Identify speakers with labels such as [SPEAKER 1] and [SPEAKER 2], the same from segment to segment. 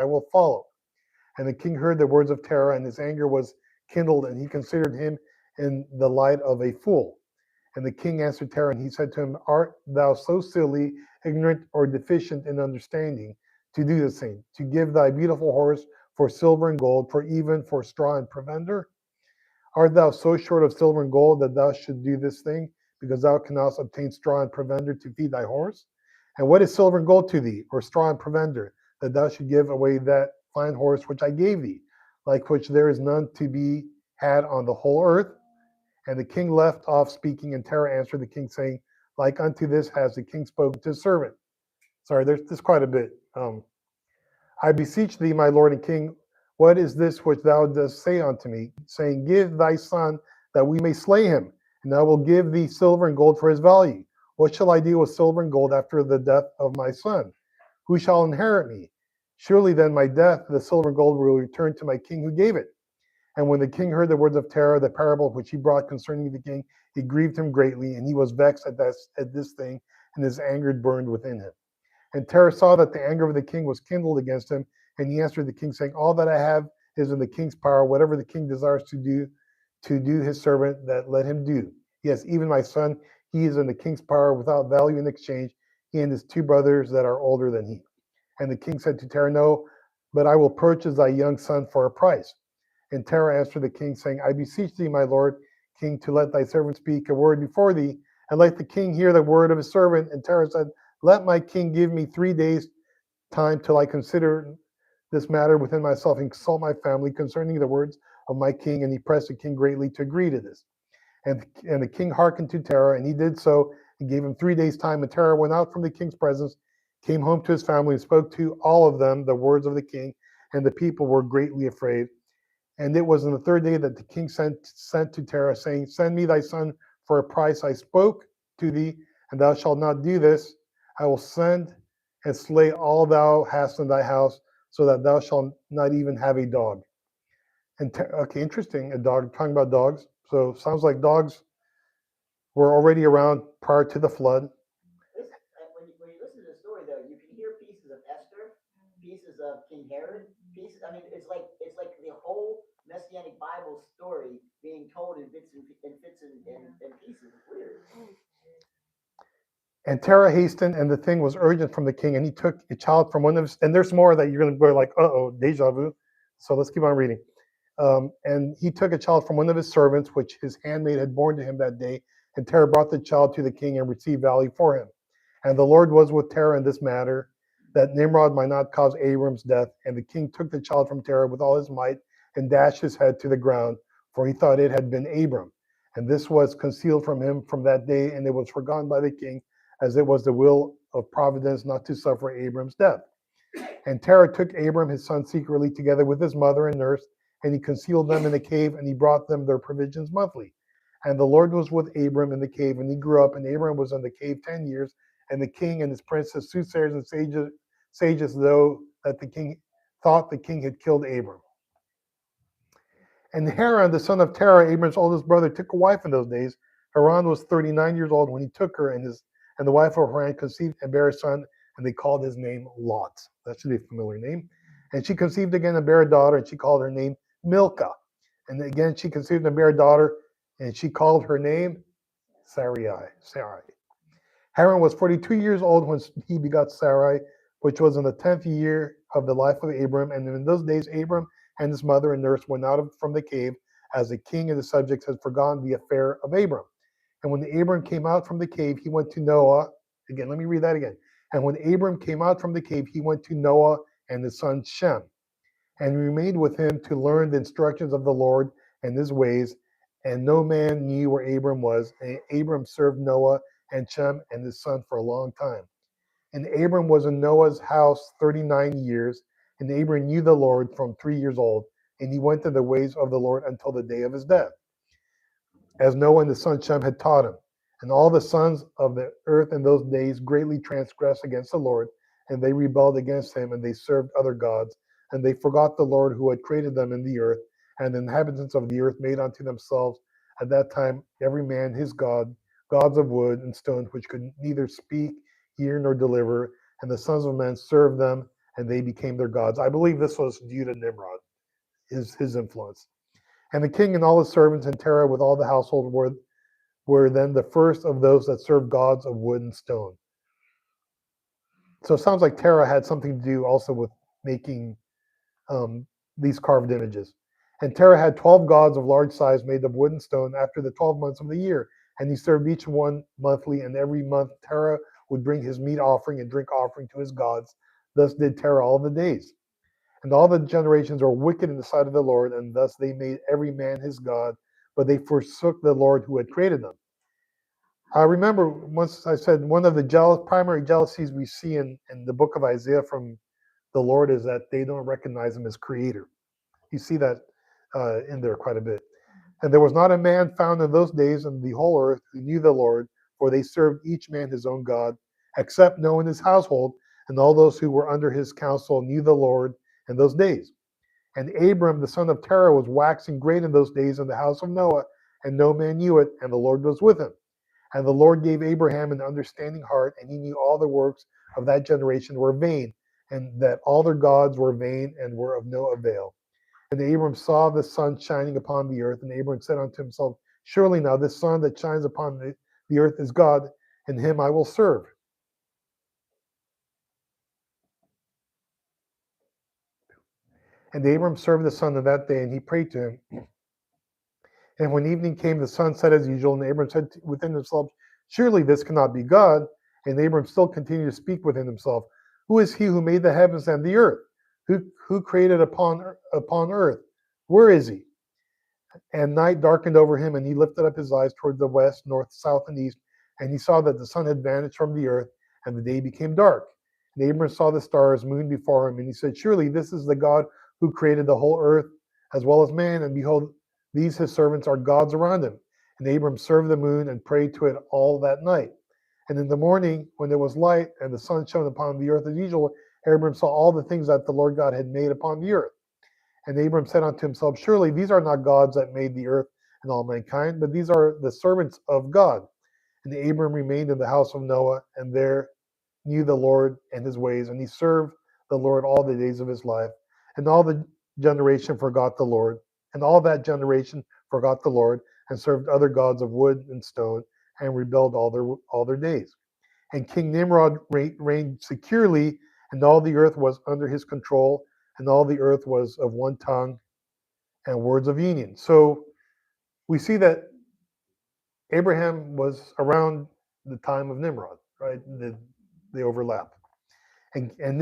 [SPEAKER 1] I will follow. And the king heard the words of Terah, and his anger was kindled, and he considered him in the light of a fool. And the king answered Terah, and he said to him, Art thou so silly, ignorant, or deficient in understanding, to do this thing, to give thy beautiful horse for silver and gold, for even for straw and provender? Art thou so short of silver and gold that thou should do this thing, because thou canst obtain straw and provender to feed thy horse? And what is silver and gold to thee, or straw and provender, that thou should give away that fine horse which I gave thee, like which there is none to be had on the whole earth? And the king left off speaking, and Terah answered the king, saying, Like unto this has the king spoken to his servant. Sorry, there's quite a bit. I beseech thee, my lord and king, what is this which thou dost say unto me, saying, Give thy son, that we may slay him, and I will give thee silver and gold for his value. What shall I do with silver and gold after the death of my son? Who shall inherit me? Surely then my death, the silver and gold will return to my king who gave it. And when the king heard the words of Terah, the parable which he brought concerning the king, it grieved him greatly, and he was vexed at this thing, and his anger burned within him. And Terah saw that the anger of the king was kindled against him, and he answered the king, saying, All that I have is in the king's power. Whatever the king desires to do his servant, that let him do. Yes, even my son, he is in the king's power without value in exchange, he and his two brothers that are older than he. And the king said to Terah, No, but I will purchase thy young son for a price. And Terah answered the king, saying, I beseech thee, my lord king, to let thy servant speak a word before thee, and let the king hear the word of his servant. And Terah said, Let my king give me 3 days' time till I consider this matter within myself and consult my family concerning the words of my king. And he pressed the king greatly to agree to this. And the king hearkened to Terah, and he did so, and gave him 3 days' time. And Terah went out from the king's presence, came home to his family, and spoke to all of them the words of the king, and the people were greatly afraid. And it was on the third day that the king sent to Terah, saying, Send me thy son for a price. I spoke to thee, and thou shalt not do this. I will send and slay all thou hast in thy house, so that thou shalt not even have a dog. And okay, interesting. A dog, talking about dogs. So sounds like dogs were already around prior to the flood.
[SPEAKER 2] When you listen to the story, though, you can hear pieces of Esther, pieces of King Herod, pieces. I mean, it's like the whole Messianic Bible story being told in bits and pieces. It's weird.
[SPEAKER 1] And Terah hastened, and the thing was urgent from the king, and he took a child from one of his, and there's more that you're going to go like, uh-oh, deja vu. So let's keep on reading. And he took a child from one of his servants, which his handmaid had born to him that day, and Terah brought the child to the king and received value for him. And the Lord was with Terah in this matter, that Nimrod might not cause Abram's death. And the king took the child from Terah with all his might and dashed his head to the ground, for he thought it had been Abram. And this was concealed from him from that day, and it was forgotten by the king, as it was the will of providence not to suffer Abram's death. And Terah took Abram his son secretly, together with his mother and nurse, and he concealed them in a cave, and he brought them their provisions monthly. And the Lord was with Abram in the cave, and he grew up, and Abram was in the cave 10 years. And the king and his princes, soothsayers, and sages, though that the king thought the king had killed Abram. And Haran, the son of Terah, Abram's oldest brother, took a wife in those days. Haran was 39 years old when he took her, and the wife of Haran conceived and bare a son, and they called his name Lot. That should be a familiar name. And she conceived again and bare a daughter, and she called her name Milcah. And again she conceived and bare a daughter, and she called her name Sarai. Haran was 42 years old when he begot Sarai, which was in the 10th year of the life of Abram. And in those days Abram and his mother and nurse went out from the cave, as the king and his subjects had forgotten the affair of Abram. And when Abram came out from the cave, he went to Noah. Again, let me read that again. And when Abram came out from the cave, he went to Noah and his son Shem, and remained with him to learn the instructions of the Lord and his ways. And no man knew where Abram was. And Abram served Noah and Shem and his son for a long time. And Abram was in Noah's house 39 years. And Abram knew the Lord from 3 years old. And he went in the ways of the Lord until the day of his death, as Noah and his son Shem had taught him. And all the sons of the earth in those days greatly transgressed against the Lord, and they rebelled against him, and they served other gods, and they forgot the Lord who had created them in the earth. And the inhabitants of the earth made unto themselves at that time every man his god, gods of wood and stone, which could neither speak, hear, nor deliver. And the sons of men served them, and they became their gods. I believe this was due to Nimrod, his influence. And the king and all his servants and Terah with all the household were then the first of those that served gods of wood and stone. So it sounds like Terah had something to do also with making these carved images. And Terah had 12 gods of large size made of wood and stone after the 12 months of the year. And he served each one monthly, and every month Terah would bring his meat offering and drink offering to his gods. Thus did Terah all the days. And all the generations were wicked in the sight of the Lord, and thus they made every man his god, but they forsook the Lord who had created them. I remember once I said one of the primary jealousies we see in the book of Isaiah from the Lord is that they don't recognize him as creator. You see that in there quite a bit. And there was not a man found in those days in the whole earth who knew the Lord, for they served each man his own God, except Noah and his household, and all those who were under his counsel knew the Lord in those days. And Abram, the son of Terah, was waxing great in those days in the house of Noah, and no man knew it, and the Lord was with him. And the Lord gave Abraham an understanding heart, and he knew all the works of that generation were vain, and that all their gods were vain and were of no avail. And Abram saw the sun shining upon the earth, and Abram said unto himself, surely now this sun that shines upon the earth is God, and him I will serve. And Abram served the sun on that day, and he prayed to him. And when evening came, the sun set as usual, and Abram said within himself, surely this cannot be God. And Abram still continued to speak within himself, who is he who made the heavens and the earth? Who created upon earth? Where is he? And night darkened over him, and he lifted up his eyes toward the west, north, south, and east, and he saw that the sun had vanished from the earth, and the day became dark. And Abram saw the stars, moon before him, and he said, surely this is the God who created the whole earth as well as man, and behold, these his servants are gods around him. And Abram served the moon and prayed to it all that night. And in the morning, when there was light, and the sun shone upon the earth as usual, Abram saw all the things that the Lord God had made upon the earth. And Abram said unto himself, surely these are not gods that made the earth and all mankind, but these are the servants of God. And Abram remained in the house of Noah, and there knew the Lord and his ways, and he served the Lord all the days of his life. And all the generation forgot the Lord, and all that generation forgot the Lord, and served other gods of wood and stone, and rebelled all their days. And King Nimrod reigned securely, and all the earth was under his control, and all the earth was of one tongue and words of union. So we see that Abraham was around the time of Nimrod, right? They overlap. And King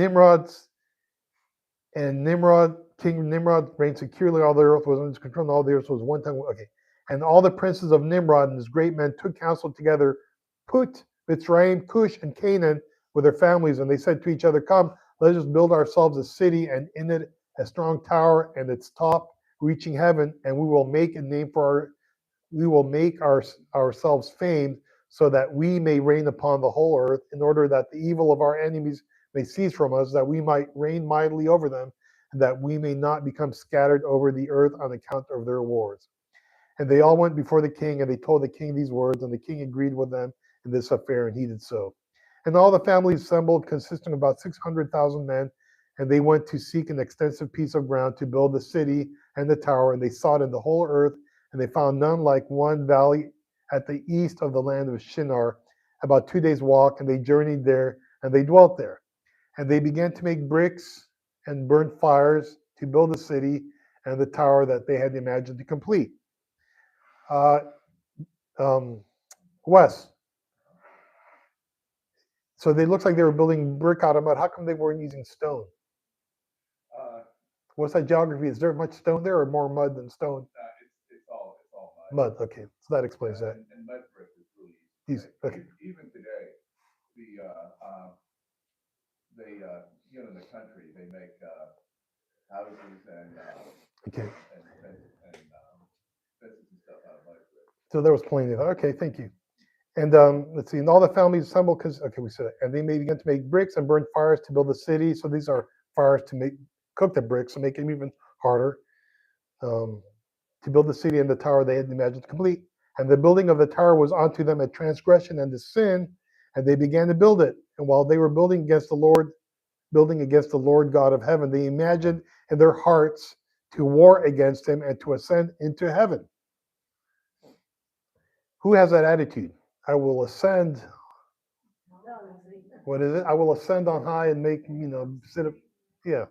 [SPEAKER 1] Nimrod reigned securely, all the earth was under his control, and all the earth was one tongue. Okay. And all the princes of Nimrod and his great men took counsel together, Put, Mitzrayim, Cush, and Canaan with their families, and they said to each other, come, let us build ourselves a city, and in it a strong tower, and its top reaching heaven, and we will make a name we will make ourselves famed, so that we may reign upon the whole earth, in order that the evil of our enemies may cease from us, that we might reign mightily over them, and that we may not become scattered over the earth on account of their wars. And they all went before the king, and they told the king these words, and the king agreed with them in this affair, and he did so. And all the families assembled, consisting of about 600,000 men, and they went to seek an extensive piece of ground to build the city and the tower, and they sought in the whole earth, and they found none like one valley at the east of the land of Shinar, about 2 days' walk, and they journeyed there, and they dwelt there. And they began to make bricks and burn fires to build the city and the tower that they had imagined to complete. Uh, Wes, so they looked like they were building brick out of mud. How come they weren't using stone?
[SPEAKER 3] Uh,
[SPEAKER 1] What's that geography? Is there much stone there, or more mud than stone?
[SPEAKER 3] it's all mud.
[SPEAKER 1] Mud. Okay, so that explains that.
[SPEAKER 3] And mud brick is really
[SPEAKER 1] Easy.
[SPEAKER 3] to make.
[SPEAKER 1] Okay.
[SPEAKER 3] Even today, they in the country they make houses and
[SPEAKER 1] Okay.
[SPEAKER 3] fences and stuff out of mud brick.
[SPEAKER 1] So there was plenty of that. Okay, thank you. And let's see. And all the families assembled, because we said, and they began to make bricks and burn fires to build the city. So these are fires to cook the bricks and make them even harder. To build the city and the tower they had imagined to complete. And the building of the tower was unto them a transgression and a sin, and they began to build it. And while they were building against the Lord, building against the Lord God of heaven. They imagined in their hearts to war against him and to ascend into heaven. Who has that attitude? I will ascend. What is it? I will ascend on high and make, sit up. Yeah.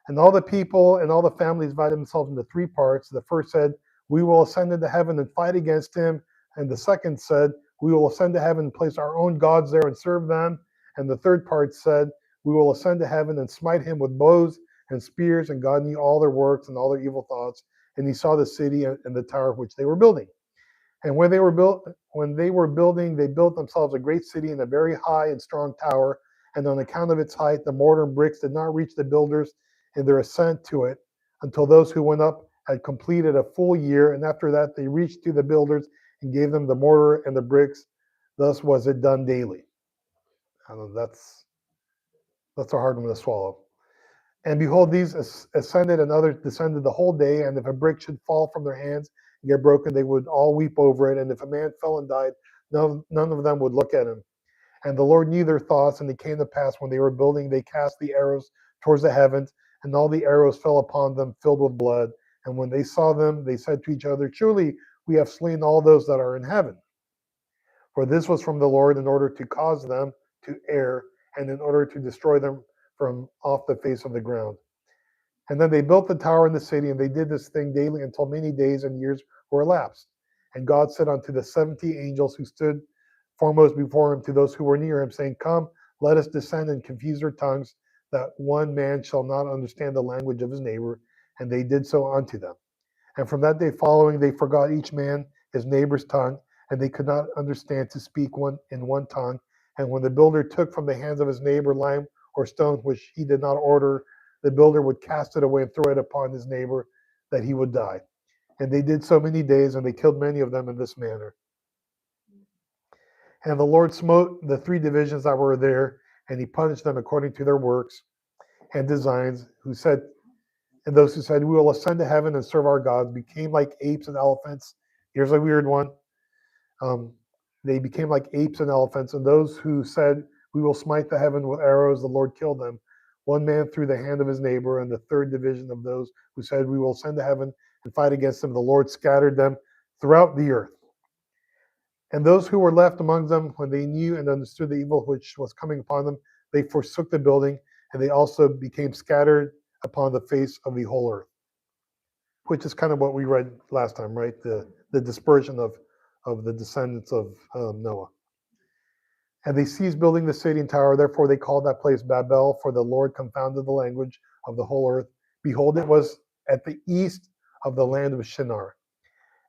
[SPEAKER 1] And all the people and all the families divided themselves into three parts. The first said, we will ascend into heaven and fight against him. And the second said, we will ascend to heaven and place our own gods there and serve them. And the third part said, we will ascend to heaven and smite him with bows and spears. And God knew all their works and all their evil thoughts. And he saw the city and the tower which they were building. And when they were building, they built themselves a great city and a very high and strong tower. And on account of its height, the mortar and bricks did not reach the builders in their ascent to it until those who went up had completed a full year. And after that, they reached to the builders and gave them the mortar and the bricks. Thus was it done daily. I don't know, that's a hard one to swallow. And behold, these ascended and others descended the whole day. And if a brick should fall from their hands and get broken, they would all weep over it. And if a man fell and died, none of them would look at him. And the Lord knew their thoughts, and it came to pass when they were building, they cast the arrows towards the heavens, and all the arrows fell upon them, filled with blood. And when they saw them, they said to each other, surely we have slain all those that are in heaven. For this was from the Lord in order to cause them to err, and in order to destroy them from off the face of the ground. And then they built the tower in the city, and they did this thing daily until many days and years were elapsed. And God said unto the 70 angels who stood foremost before him to those who were near him, saying, come, let us descend and confuse their tongues, that one man shall not understand the language of his neighbor. And they did so unto them. And from that day following, they forgot each man his neighbor's tongue, and they could not understand to speak one in one tongue. And when the builder took from the hands of his neighbor lime or stone, which he did not order, the builder would cast it away and throw it upon his neighbor, that he would die. And they did so many days, and they killed many of them in this manner. And the Lord smote the three divisions that were there, and he punished them according to their works and designs, and those who said, we will ascend to heaven and serve our gods, became like apes and elephants. Here's a weird one. They became like apes and elephants, and those who said, we will smite the heaven with arrows, the Lord killed them, one man through the hand of his neighbor. And the third division of those who said, we will ascend to heaven and fight against them, the Lord scattered them throughout the earth. And those who were left among them, when they knew and understood the evil which was coming upon them, they forsook the building, and they also became scattered upon the face of the whole earth. Which is kind of what we read last time, right? The dispersion of the descendants of Noah. And they ceased building the city and tower. Therefore they called that place Babel, for the Lord confounded the language of the whole earth. Behold, it was at the east of the land of Shinar.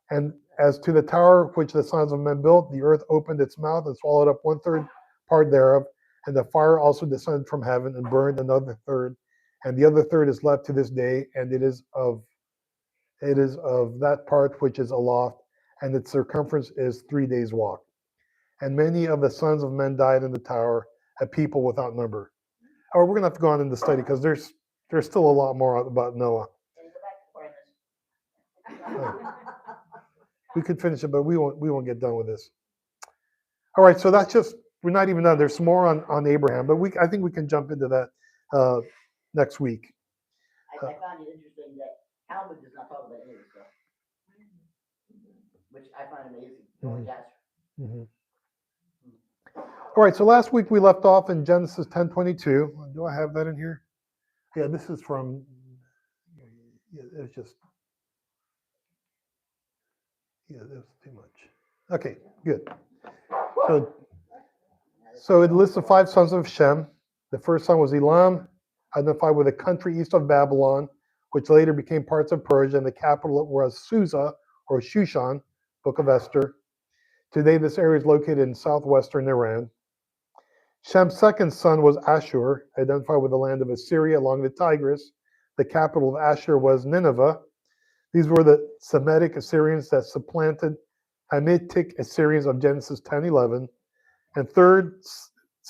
[SPEAKER 1] And as to the tower which the sons of men built, the earth opened its mouth and swallowed up 1/3 part thereof. And the fire also descended from heaven and burned another third. And the other third is left to this day, and it is of that part which is aloft, and its circumference is 3 days' walk. And many of the sons of men died in the tower, a people without number. Oh, we're going to have to go on in the study because there's still a lot more about Noah. We could finish it, but we won't get done with this. All right, so that's just, we're not even done. There's some more on Abraham, but I think we can jump into that next week.
[SPEAKER 2] I found it interesting that Talmud does not talk about any of this stuff, which I find amazing.
[SPEAKER 1] Mm-hmm. Mm-hmm. All right, so last week we left off in Genesis 10:22. Do I have that in here? Yeah, this is from, it's just, that's too much. Okay, good. So it lists the 5 sons of Shem. The first son was Elam, identified with a country east of Babylon, which later became parts of Persia, and the capital was Susa, or Shushan, Book of Esther. Today this area is located in southwestern Iran. Shem's second son was Ashur, identified with the land of Assyria along the Tigris. The capital of Ashur was Nineveh. These were the Semitic Assyrians that supplanted Hamitic Assyrians of Genesis 10:11. And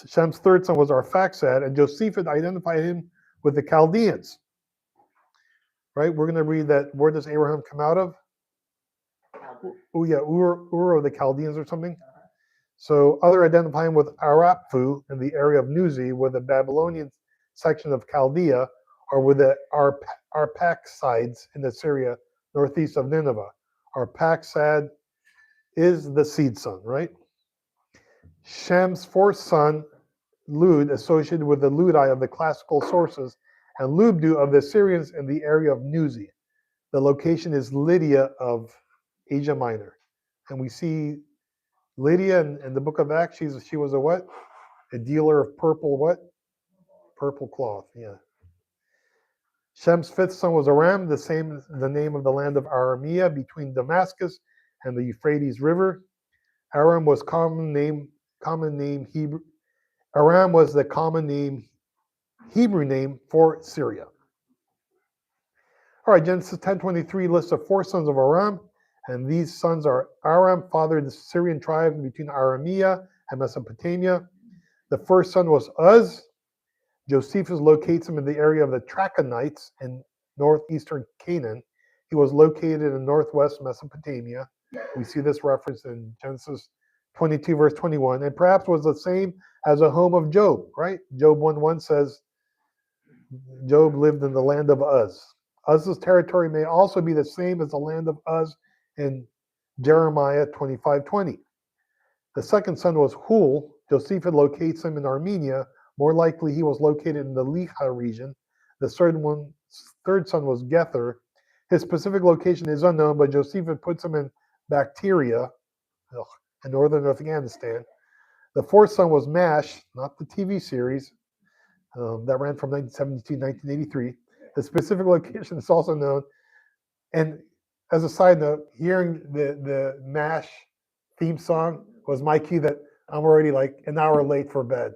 [SPEAKER 1] Shem's third son was Arphaxad, and Josephus identified him with the Chaldeans. Right? We're going to read that. Where does Abraham come out of? Oh yeah, Ur of the Chaldeans or something. So other identify him with Arapfu in the area of Nuzi, where the Babylonians section of Chaldea, or with the Arphaxides in Assyria, northeast of Nineveh. Arphaxad is the seed son, right? Shem's fourth son, Lud, associated with the Ludi of the classical sources, and Lubdu of the Assyrians in the area of Nuzi. The location is Lydia of Asia Minor. And we see Lydia in the book of Acts, she was a what? A dealer of purple what? Purple cloth, yeah. Shem's fifth son was Aram, the name of the land of Aramea between Damascus and the Euphrates River. Aram was common name Hebrew. Aram was the common name Hebrew name for Syria. All right, Genesis 10:23 lists the four sons of Aram, and these sons are Aram, fathered the Syrian tribe between Aramea and Mesopotamia. The first son was Uz. Josephus locates him in the area of the Trachonites in northeastern Canaan. He was located in northwest Mesopotamia. We see this reference in Genesis 22, verse 21, and perhaps was the same as the home of Job, right? Job 1:1 says, Job lived in the land of Uz. Uz's territory may also be the same as the land of Uz in Jeremiah 25:20. The second son was Hul. Josephus locates him in Armenia. More likely, he was located in the Liha region. The third son was Gether. His specific location is unknown, but Josephus puts him in Bactria, in northern Afghanistan. The fourth son was Mash, not the TV series, that ran from 1972 to 1983. The specific location is also known. And as a side note, hearing the MASH theme song was my cue that I'm already like an hour late for bed.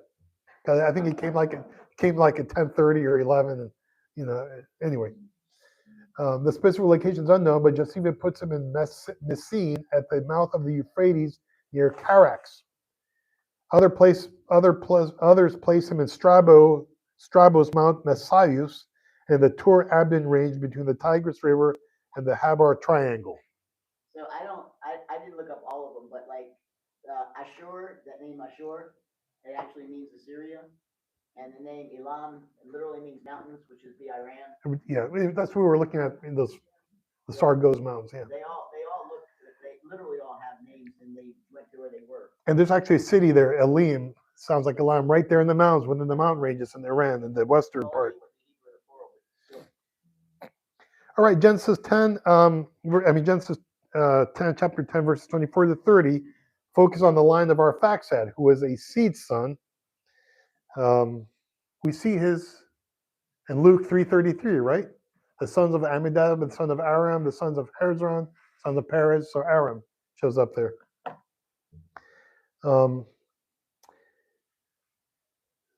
[SPEAKER 1] Because I think it came like at 10:30 or 11, and anyway. The specific location is unknown, but Josephus puts him in Messene at the mouth of the Euphrates near Carax. Others place him in Strabo's Mount Messius and the Tur Abin range between the Tigris River and the Habar Triangle.
[SPEAKER 2] So I didn't look up all of them, but like Ashur, that name Ashur, it actually means Assyria. And the name Elam literally means mountains, which is the Iran.
[SPEAKER 1] Yeah, that's what we were looking at in the Sargos Mountains. Yeah.
[SPEAKER 2] They literally all have names, and they went to where they were.
[SPEAKER 1] And there's actually a city there, Elim, sounds like Elam, right there in the mountains, within the mountain ranges in Iran, in the western part. All right, Genesis 10, Genesis 10, chapter 10, verses 24 to 30, focus on the line of Arphaxad, who was a seed son. We see his in Luke 3:33, right? The sons of Amminadab, the son of Aram, the sons of Hezron, sons of Perez. So Aram shows up there.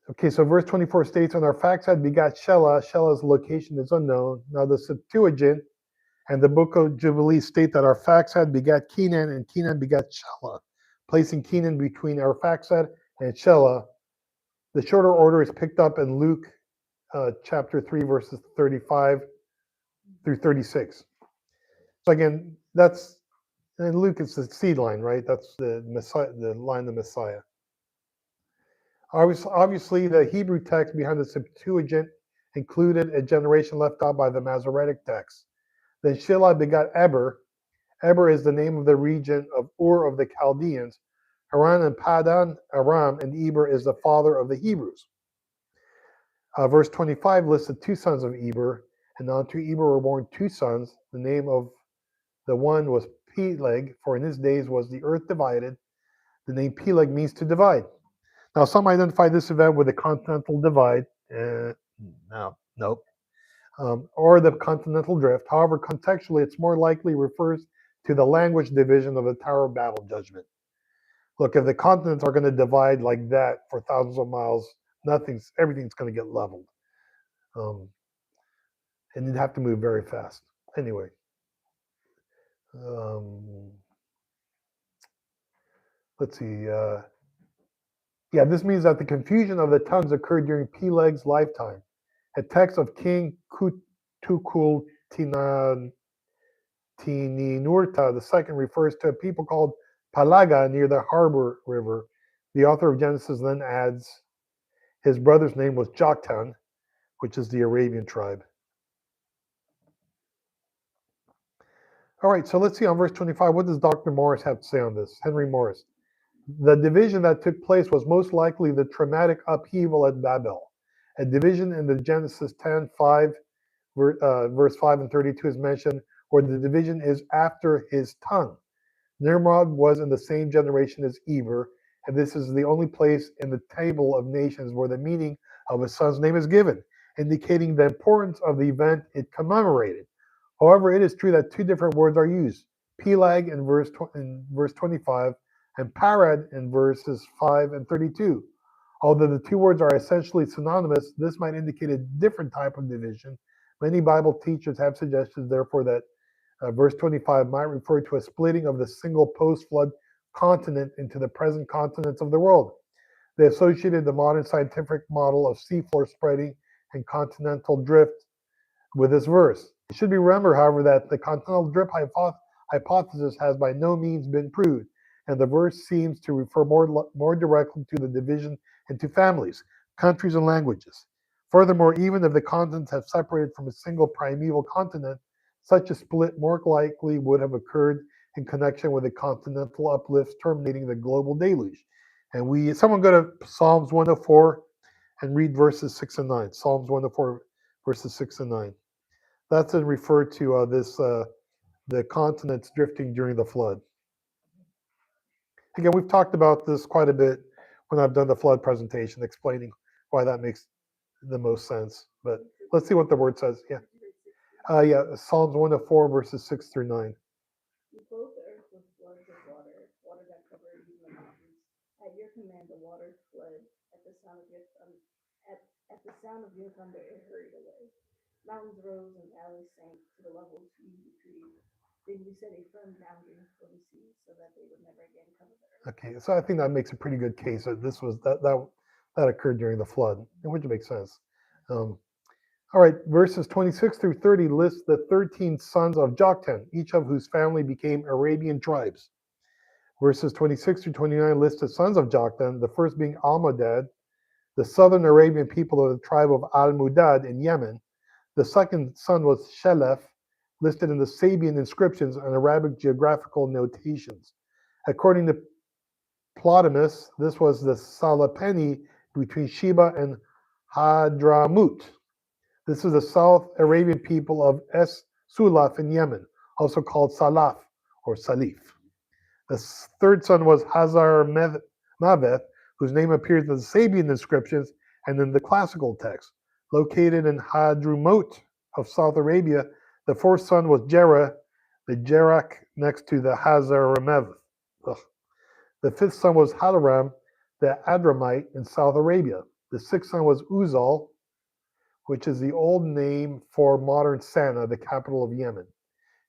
[SPEAKER 1] Okay, so verse 24 states, and Arphaxad begot Shelah. Shelah's location is unknown. Now the Septuagint and the Book of Jubilees state that Arphaxad begat Kenan, and Kenan begat Shelah, placing Kenan between Arphaxad and Shelah. The shorter order is picked up in Luke chapter 3, verses 35 through 36. So again, in Luke, it's the seed line, right? That's the Messiah, the line of Messiah. Obviously, the Hebrew text behind the Septuagint included a generation left out by the Masoretic text. Then Shelah begot Eber. Eber is the name of the region of Ur of the Chaldeans. Haran and Padan Aram, and Eber is the father of the Hebrews. Verse 25 lists the two sons of Eber, and unto Eber were born two sons. The name of the one was Peleg, for in his days was the earth divided. The name Peleg means to divide. Now, some identify this event with the continental divide. Nope. Or the continental drift. However, contextually, it's more likely refers to the language division of the Tower of Babel judgment. Look, if the continents are going to divide like that for thousands of miles, everything's going to get leveled. And you'd have to move very fast. Anyway. Let's see. This means that the confusion of the tongues occurred during Peleg's lifetime. A text of King Kutukul Tininurta II refers to a people called Palaga near the Harbor River. The author of Genesis then adds his brother's name was Joktan. which is the Arabian tribe. All right, so let's see on verse 25. What does Dr. Morris have to say on this? Henry Morris. The division that took place was most likely the traumatic upheaval at Babel. A division in the Genesis 10:5, verse 5 and 32 is mentioned, where the division is after his tongue. Nimrod was in the same generation as Eber, and this is the only place in the table of nations where the meaning of a son's name is given, indicating the importance of the event it commemorated. However, it is true that two different words are used: Pelag in verse 25 and Parad in verses 5 and 32. Although the two words are essentially synonymous, this might indicate a different type of division. Many Bible teachers have suggested, therefore, that verse 25 might refer to a splitting of the single post-flood continent into the present continents of the world. They associated the modern scientific model of seafloor spreading and continental drift with this verse. It should be remembered, however, that the continental drift hypothesis has by no means been proved, and the verse seems to refer more directly to the division into families, countries, and languages. Furthermore, even if the continents have separated from a single primeval continent, such a split more likely would have occurred in connection with the continental uplifts terminating the global deluge. And someone go to Psalms 104 and read verses 6 and 9. Psalms 104, verses 6 and 9. That's in refer to the continents drifting during the flood. Again, we've talked about this quite a bit when I've done the flood presentation, explaining why that makes the most sense. But let's see what the word says. Yeah. Psalms 104, verses 6 through 9.
[SPEAKER 4] You clothe the earth with floods of water, water that covered even the mountains. At your command, the waters fled. At the sound of your thunder, it hurried away. Mountains rose and valleys sank to the level of trees. Then you set a firm boundary for the sea, so that they would never again cover the earth.
[SPEAKER 1] Okay, so I think that makes a pretty good case that this was that occurred during the flood, which makes sense. All right, verses 26 through 30 lists the 13 sons of Joktan, each of whose family became Arabian tribes. Verses 26 through 29 list the sons of Joktan, the first being Almodad, the southern Arabian people of the tribe of Al-Mudad in Yemen. The second son was Shelef, listed in the Sabian inscriptions and Arabic geographical notations. According to Plotinus, this was the Salapeni between Sheba and Hadramut. This is the South Arabian people of Es-Sulaf in Yemen, also called Salaf or Salif. The third son was Hazar Maveth, whose name appears in the Sabian inscriptions and in the classical text. Located in Hadramut of South Arabia, the fourth son was Jerah, the Jerak next to the Hazar Maveth. The fifth son was Hadaram, the Adramite in South Arabia. The sixth son was Uzal, which is the old name for modern Sana'a, the capital of Yemen.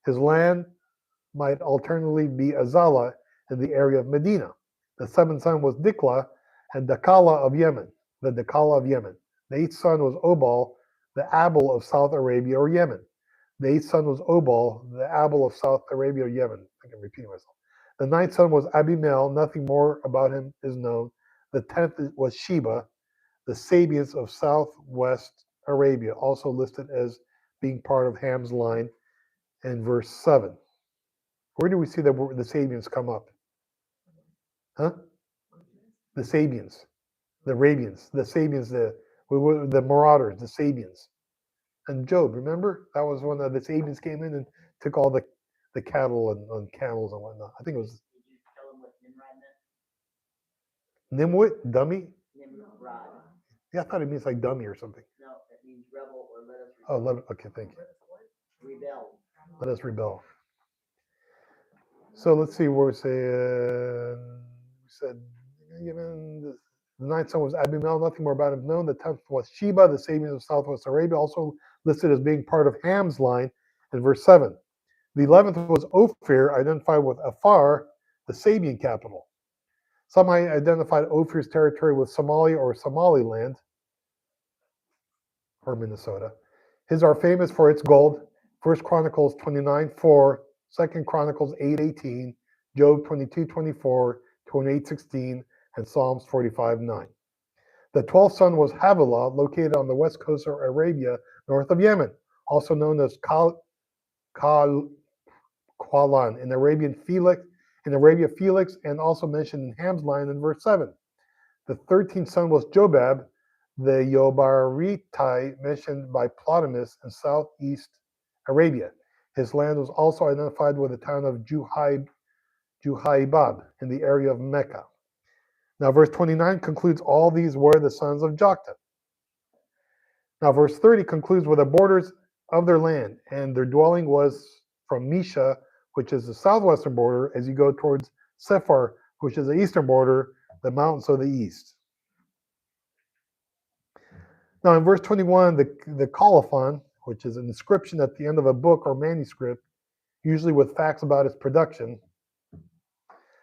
[SPEAKER 1] His land might alternatively be Azala in the area of Medina. The seventh son was Dikla and Dakala of Yemen, the Dakala of Yemen. The eighth son was Obal, the Abel of South Arabia or Yemen. The eighth son was Obal, the Abel of South Arabia or Yemen. I think I'm repeating myself. The ninth son was Abimael. Nothing more about him is known. The 10th was Sheba, the Sabians of southwest Arabia, also listed as being part of Ham's line in verse 7. Where do we see the Sabians come up? Huh? The Sabians, the Arabians, the Sabians, the marauders, the Sabians. And Job, remember? That was when the Sabians came in and took all the cattle and camels and whatnot. I think it was.
[SPEAKER 2] Did you tell them what Nimrod meant?
[SPEAKER 1] Nimwit, dummy?
[SPEAKER 2] Nimrod.
[SPEAKER 1] Yeah, I thought it means like dummy or something.
[SPEAKER 2] No, it means rebel or let us
[SPEAKER 1] Oh,
[SPEAKER 2] rebel.
[SPEAKER 1] okay, thank you.
[SPEAKER 2] Rebel.
[SPEAKER 1] Let us rebel. So let's see where we said, the ninth son was Abimael, nothing more about him known. The 10th was Sheba, the Sabians of Southwest Arabia, also listed as being part of Ham's line in verse 7. The 11th was Ophir, identified with Afar, the Sabian capital. Some identified Ophir's territory with Somalia or Somaliland, or Minnesota. His are famous for its gold. 1 Chronicles 29:4, 2 Chronicles 8:18, Job 22:24, 28:16, and Psalms 45:9. The 12th son was Havilah, located on the west coast of Arabia, north of Yemen, also known as Qalan in Arabia Felix, and also mentioned in Ham's line in verse 7. The 13th son was Jobab, the Yobarite mentioned by Plotinus in southeast Arabia. His land was also identified with the town of Juhaibab in the area of Mecca. Now, verse 29 concludes all these were the sons of Joktan. Now, verse 30 concludes with the borders of their land, and their dwelling was from Misha, which is the southwestern border, as you go towards Sephar, which is the eastern border, the mountains of the east. Now, in verse 21, the colophon, which is an inscription at the end of a book or manuscript, usually with facts about its production.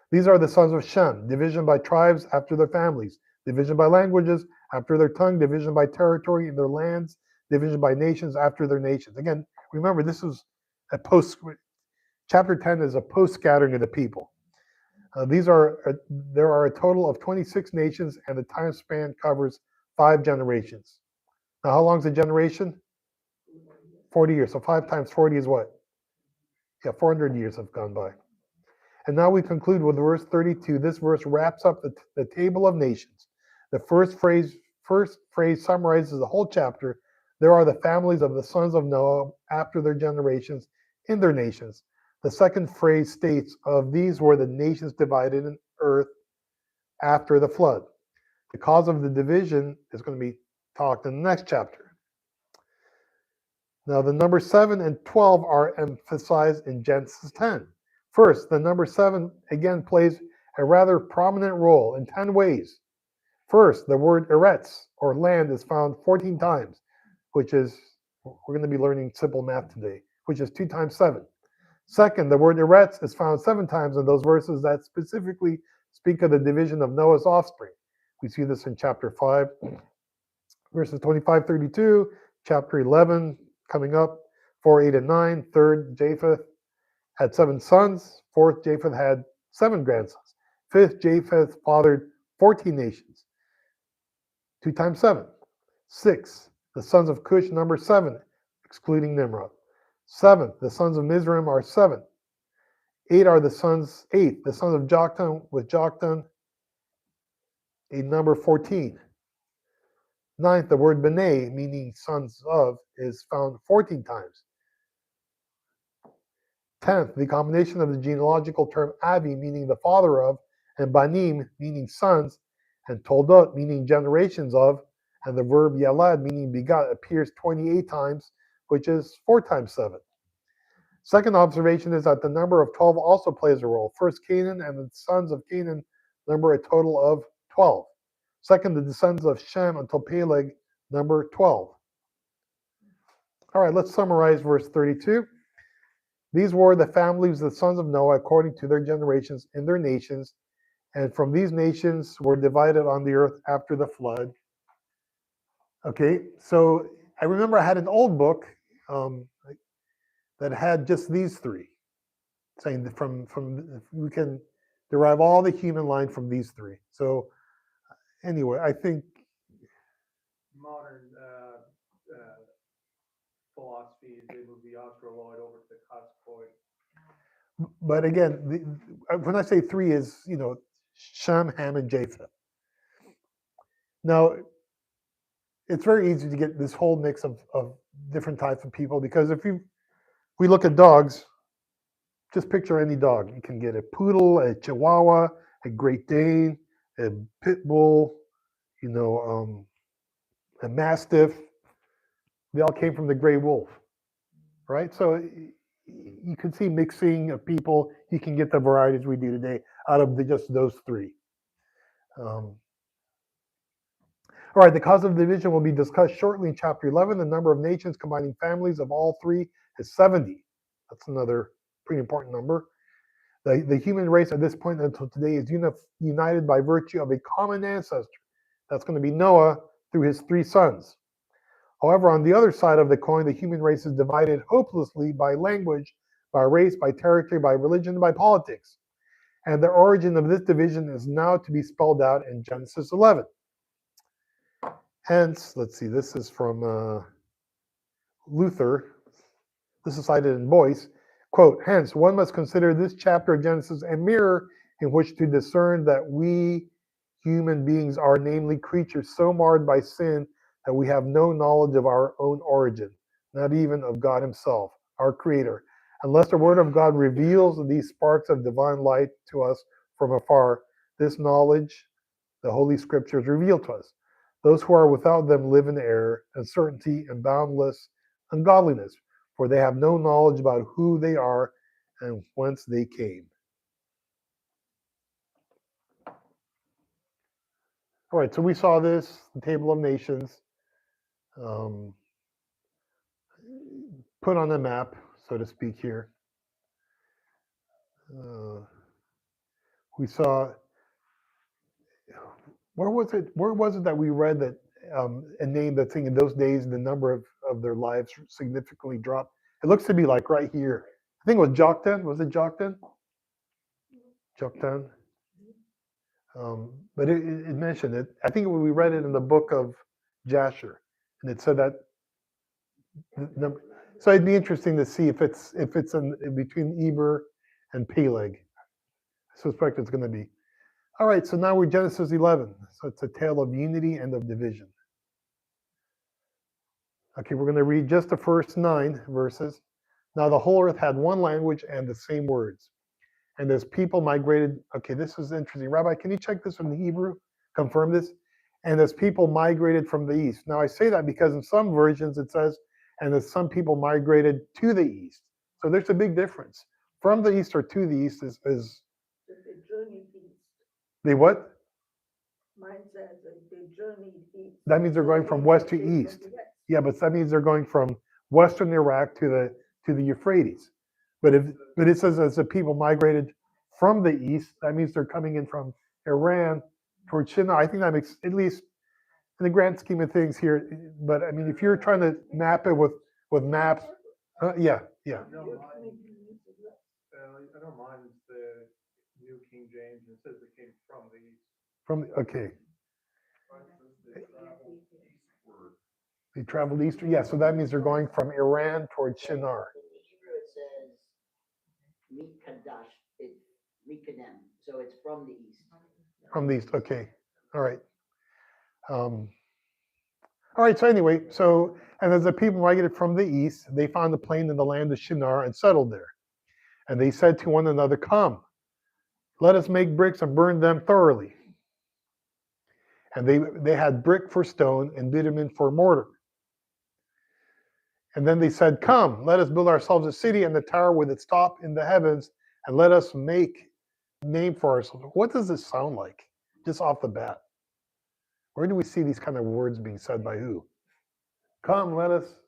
[SPEAKER 1] These are the sons of Shem, division by tribes after their families, division by languages after their tongue, division by territory in their lands, division by nations after their nations. Again, remember, this is a chapter 10 is a post-scattering of the people. There are a total of 26 nations, and the time span covers 5 generations. Now, how long is a generation? 40 years. So 5 times 40 is what? Yeah, 400 years have gone by. And now we conclude with verse 32. This verse wraps up the table of nations. The first phrase summarizes the whole chapter. There are the families of the sons of Noah after their generations in their nations. The second phrase states, of these were the nations divided in earth after the flood. The cause of the division is going to be talked in the next chapter. Now, the number 7 and 12 are emphasized in Genesis 10. First, the number 7 again plays a rather prominent role in 10 ways. First, the word eretz, or land, is found 14 times, which is, we're going to be learning simple math today, which is 2 times 7. Second, the word eretz is found 7 times in those verses that specifically speak of the division of Noah's offspring. We see this in chapter 5, verses 25-32, chapter 11, coming up, 4, 8, and 9. Third, Japheth had 7 sons. Fourth, Japheth had 7 grandsons. Fifth, Japheth fathered 14 nations. 2 times 7. 6, the sons of Cush, number 7, excluding Nimrod. 7th, the sons of Mizraim are 7. 8, the sons of Joktan, with Joktan, a number 14. 9th, the word B'nai, meaning sons of, is found 14 times. 10th, the combination of the genealogical term Avi, meaning the father of, and Banim, meaning sons, and Toldot, meaning generations of, and the verb Yalad, meaning begot, appears 28 times, which is 4 times 7. Second observation is that the number of 12 also plays a role. First, Canaan and the sons of Canaan number a total of 12. Second, the descendants of Shem until Peleg number 12. All right, let's summarize verse 32. These were the families of the sons of Noah according to their generations in their nations, and from these nations were divided on the earth after the flood. Okay, so I remember I had an old book that had just these 3, saying that from we can derive all the human line from these 3. So anyway, I think
[SPEAKER 3] Modern philosophy, they move the Australoid over to the Coscoid.
[SPEAKER 1] but again, when I say 3 is, Shem, Ham, and Japheth. Now, it's very easy to get this whole mix of different types of people, because if we look at dogs, just picture any dog. You can get a poodle, a chihuahua, a Great Dane, a pit bull, a mastiff. They all came from the gray wolf, right? So you can see mixing of people. You can get the varieties we do today out of just those 3. All right, the cause of division will be discussed shortly in chapter 11. The number of nations combining families of all 3 is 70. That's another pretty important number. The human race at this point until today is united by virtue of a common ancestor. That's going to be Noah through his 3 sons. However, on the other side of the coin, the human race is divided hopelessly by language, by race, by territory, by religion, by politics. And the origin of this division is now to be spelled out in Genesis 11. Hence, let's see, this is from Luther. This is cited in Boyce. Quote, hence, one must consider this chapter of Genesis a mirror in which to discern that we human beings are, namely, creatures so marred by sin that we have no knowledge of our own origin, not even of God Himself, our Creator, unless the Word of God reveals these sparks of divine light to us from afar. This knowledge, the Holy Scriptures reveal to us. Those who are without them live in error, uncertainty, and boundless ungodliness, for they have no knowledge about who they are and whence they came. All right, so we saw this, the table of nations, um, put on the map, so to speak, here. We saw, where was it that we read that a name that in those days the number of their lives significantly dropped? It looks to be like right here. I think it was Joktan. Was it Joktan? Joktan. But it mentioned it. I think we read it in the book of Jasher, and it said that number. So it'd be interesting to see if it's in between Eber and Peleg. I suspect it's going to be. All right, so now we're Genesis 11. So it's a tale of unity and of division. Okay, we're going to read just the first 9 verses. Now the whole earth had one language and the same words. And as people migrated, okay, this is interesting. Rabbi, can you check this from the Hebrew? Confirm this? And as people migrated from the east. Now I say that because in some versions it says, and as some people migrated to the east. So there's a big difference. From the east or to the east is
[SPEAKER 4] They journeyed east.
[SPEAKER 1] they what?
[SPEAKER 4] Mine says they journeyed east.
[SPEAKER 1] That means they're going from west to east. Yeah, but that means they're going from western Iraq to the Euphrates. But it says as the people migrated from the east, that means they're coming in from Iran towards Shinar. I think that makes, at least in the grand scheme of things here. But I mean, if you're trying to map it with maps, yeah.
[SPEAKER 5] I don't mind the New King James. It says it came from the east.
[SPEAKER 1] Okay. They traveled eastward. Yeah, so that means they're going from Iran towards Shinar.
[SPEAKER 2] In the Hebrew it says Mikadash, it's Mikadem, so it's from the east.
[SPEAKER 1] From the east, okay. All right. All right, so anyway, and as the people migrated from the east, they found a plain in the land of Shinar and settled there. And they said to one another, come, let us make bricks and burn them thoroughly. And they had brick for stone and bitumen for mortar. And then they said, come, let us build ourselves a city and the tower with its top in the heavens, and let us make a name for ourselves. What does this sound like, just off the bat? Where do we see these kind of words being said by who? Come, let us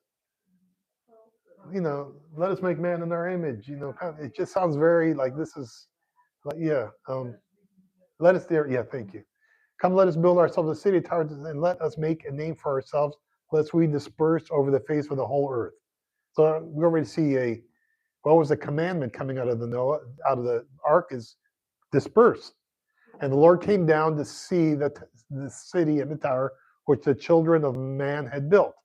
[SPEAKER 1] make man in our image. It just sounds very like this is, like, yeah. Let us there. Yeah, thank you. Come, let us build ourselves a city, tower, and let us make a name for ourselves, lest we disperse over the face of the whole earth. So we already see what was the commandment coming out of the ark is disperse. And the Lord came down to see the city and the tower which the children of man had built.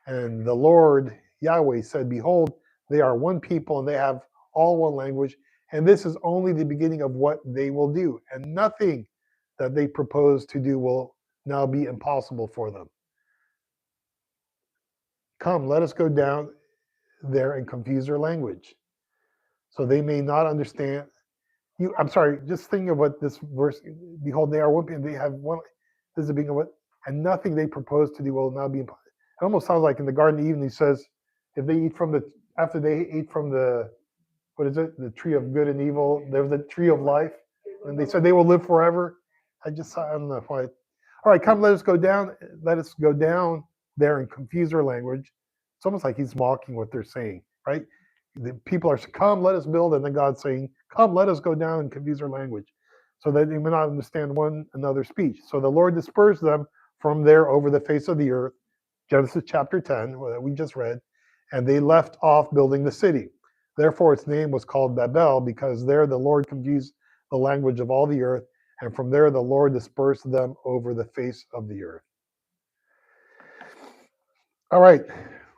[SPEAKER 1] And the Lord Yahweh said, behold, they are one people and they have all one language. And this is only the beginning of what they will do. And nothing that they propose to do will now be impossible for them. Come, let us go down there and confuse their language, so they may not understand. I'm sorry, just think of what this verse, behold, they are one people, they have one, this is the beginning of what, and nothing they propose to do will now be impossible. It almost sounds like in the Garden of Eden, he says, if they eat after they ate from the, what is it, the tree of good and evil, there was the tree of life, and they said they will live forever. I don't know why. All right, come, let us go down there and confuse their language. It's almost like he's mocking what they're saying, right? The people are saying, come, let us build, and then God's saying, come, let us go down and confuse their language, so that they may not understand one another's speech. So the Lord dispersed them from there over the face of the earth, Genesis chapter 10, that we just read, and they left off building the city. Therefore its name was called Babel, because there the Lord confused the language of all the earth, and from there the Lord dispersed them over the face of the earth. All right,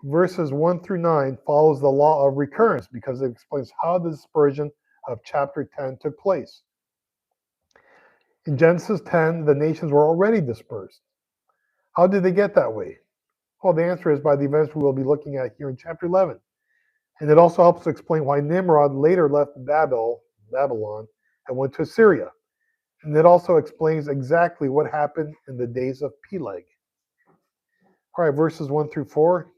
[SPEAKER 1] verses 1 through 9 follows the law of recurrence because it explains how the dispersion of chapter 10 took place. In Genesis 10, the nations were already dispersed. How did they get that way? Well, the answer is by the events we will be looking at here in chapter 11. And it also helps to explain why Nimrod later left Babylon, and went to Assyria. And it also explains exactly what happened in the days of Peleg. All right, verses 1 through 4.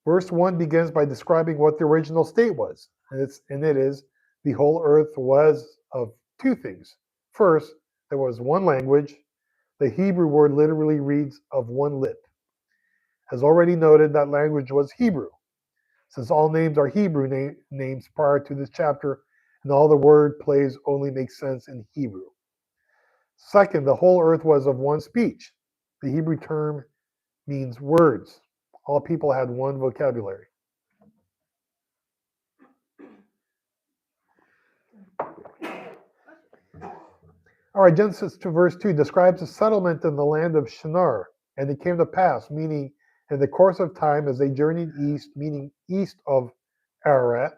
[SPEAKER 1] Verse 1 begins by describing what the original state was. And it is the whole earth was of two things. First, there was one language. The Hebrew word literally reads of one lip. As already noted, that language was Hebrew. Since all names are Hebrew names prior to this chapter, and all the word plays only make sense in Hebrew. Second, the whole earth was of one speech. The Hebrew term means words. All people had one vocabulary. All right, Genesis 2, verse 2 describes a settlement in the land of Shinar, and it came to pass, meaning in the course of time as they journeyed east, meaning east of Ararat.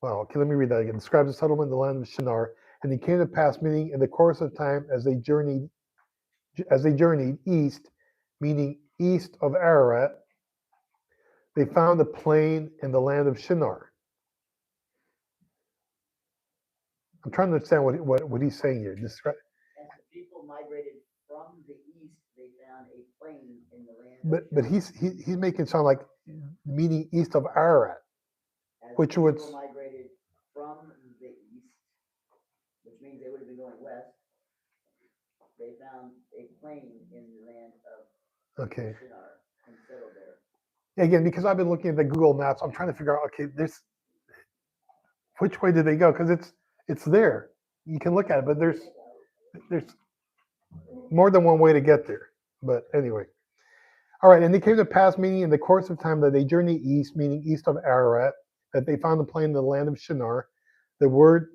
[SPEAKER 1] Well, okay, let me read that again. Describes a settlement in the land of Shinar, and it came to pass, meaning in the course of time as they journeyed east, meaning east of Ararat, they found a plain in the land of Shinar. I'm trying to understand what he's saying here.
[SPEAKER 2] As the people migrated from the east, they found a plain in the land.
[SPEAKER 1] But he's making it sound like meaning east of Ararat,
[SPEAKER 2] As
[SPEAKER 1] which
[SPEAKER 2] the people
[SPEAKER 1] was
[SPEAKER 2] migrated from the east, which means they would have been going west. They found a plain in the land of
[SPEAKER 1] okay.
[SPEAKER 2] Shinar and settled there.
[SPEAKER 1] Again, because I've been looking at the Google Maps, I'm trying to figure out. Okay, which way did they go? Because it's there. You can look at it, but there's more than one way to get there. But anyway. All right, and it came to pass, meaning in the course of time that they journeyed east, meaning east of Ararat, that they found a plain in the land of Shinar. The word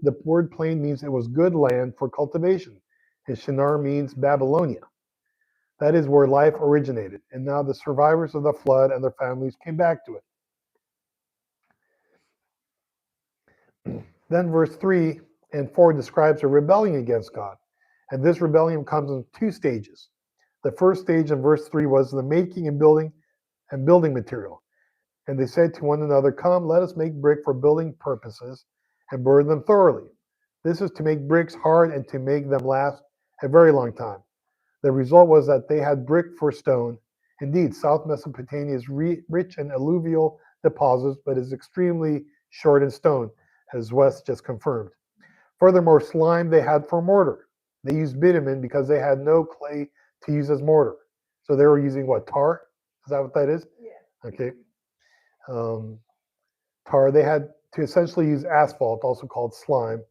[SPEAKER 1] plain means it was good land for cultivation, and Shinar means Babylonia. That is where life originated, and now the survivors of the flood and their families came back to it. Then verse 3 and 4 describes a rebellion against God, and this rebellion comes in two stages. The first stage in verse 3 was the making and building material. And they said to one another, come, let us make brick for building purposes and burn them thoroughly. This is to make bricks hard and to make them last a very long time. The result was that they had brick for stone. Indeed, South Mesopotamia is rich in alluvial deposits, but is extremely short in stone, as Wes just confirmed. Furthermore, slime they had for mortar. They used bitumen because they had no clay to use as mortar. So they were using what, tar? Is that what that is?
[SPEAKER 4] Yeah.
[SPEAKER 1] Okay. Tar, they had to essentially use asphalt, also called slime.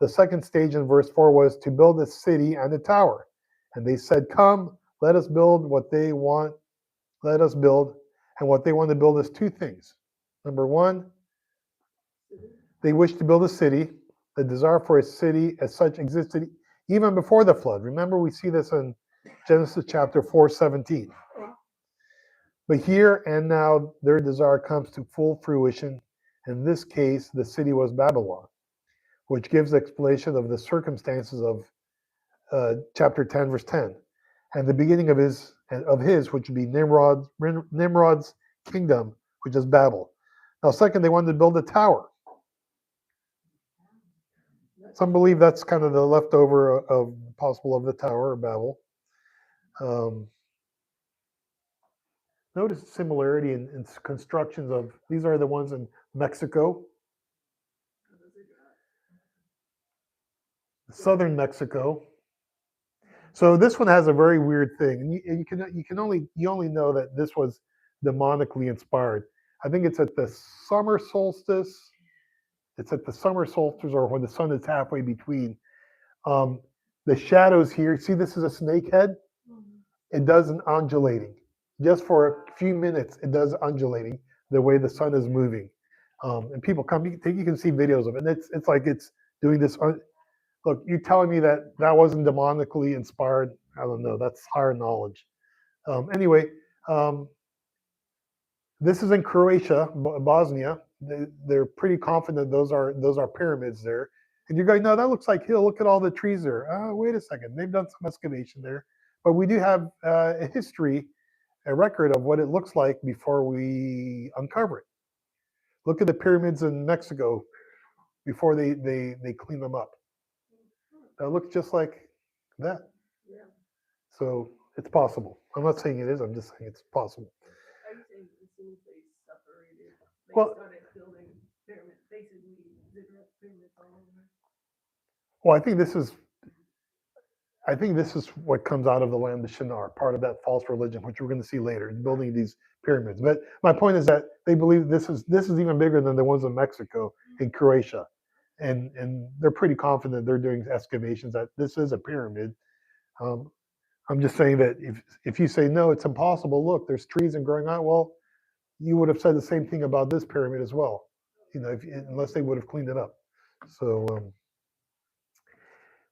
[SPEAKER 1] The second stage in verse 4 was to build a city and a tower. And they said, come, let us build what they want. Let us build. And what they want to build is two things. Number one, they wish to build a city. The desire for a city as such existed even before the flood. Remember, we see this in Genesis chapter 4:17. But here and now, their desire comes to full fruition. In this case, the city was Babylon, which gives explanation of the circumstances of chapter 10, verse 10, and the beginning of his, which would be Nimrod's kingdom, which is Babel. Now, second, they wanted to build a tower. Some believe that's kind of the leftover of possible of the Tower of Babel. Notice the similarity in constructions of, these are the ones in Mexico, southern Mexico. So this one has a very weird thing, and you only know that this was demonically inspired. I think it's at the summer solstice. It's at the summer solstice, or when the sun is halfway between. The shadows here. See, this is a snake head. It does an undulating. Just for a few minutes, it does undulating the way the sun is moving. And people come, you can see videos of it. And it's like it's doing this. Look, you're telling me that wasn't demonically inspired? I don't know. That's higher knowledge. Anyway, this is in Croatia, Bosnia. They're pretty confident those are pyramids there. And you're going, no, that looks like hill. Look at all the trees there. Oh, wait a second. They've done some excavation there. But we do have a history, a record of what it looks like before we uncover it. Look at the pyramids in Mexico before they clean them up. That looks just like that.
[SPEAKER 4] Yeah.
[SPEAKER 1] So it's possible. I'm not saying it is. I'm just saying it's possible.
[SPEAKER 4] Are you saying as soon as they separated, they
[SPEAKER 1] Well-
[SPEAKER 4] started building pyramids, basically ziggurat pyramids all over?
[SPEAKER 1] Well, I think this is what comes out of the land of Shinar, part of that false religion, which we're going to see later, building these pyramids. But my point is that they believe this is even bigger than the ones in Mexico, in Croatia, and they're pretty confident they're doing excavations that this is a pyramid. I'm just saying that if you say no, it's impossible. Look, there's trees and growing out. Well, you would have said the same thing about this pyramid as well, unless they would have cleaned it up. So.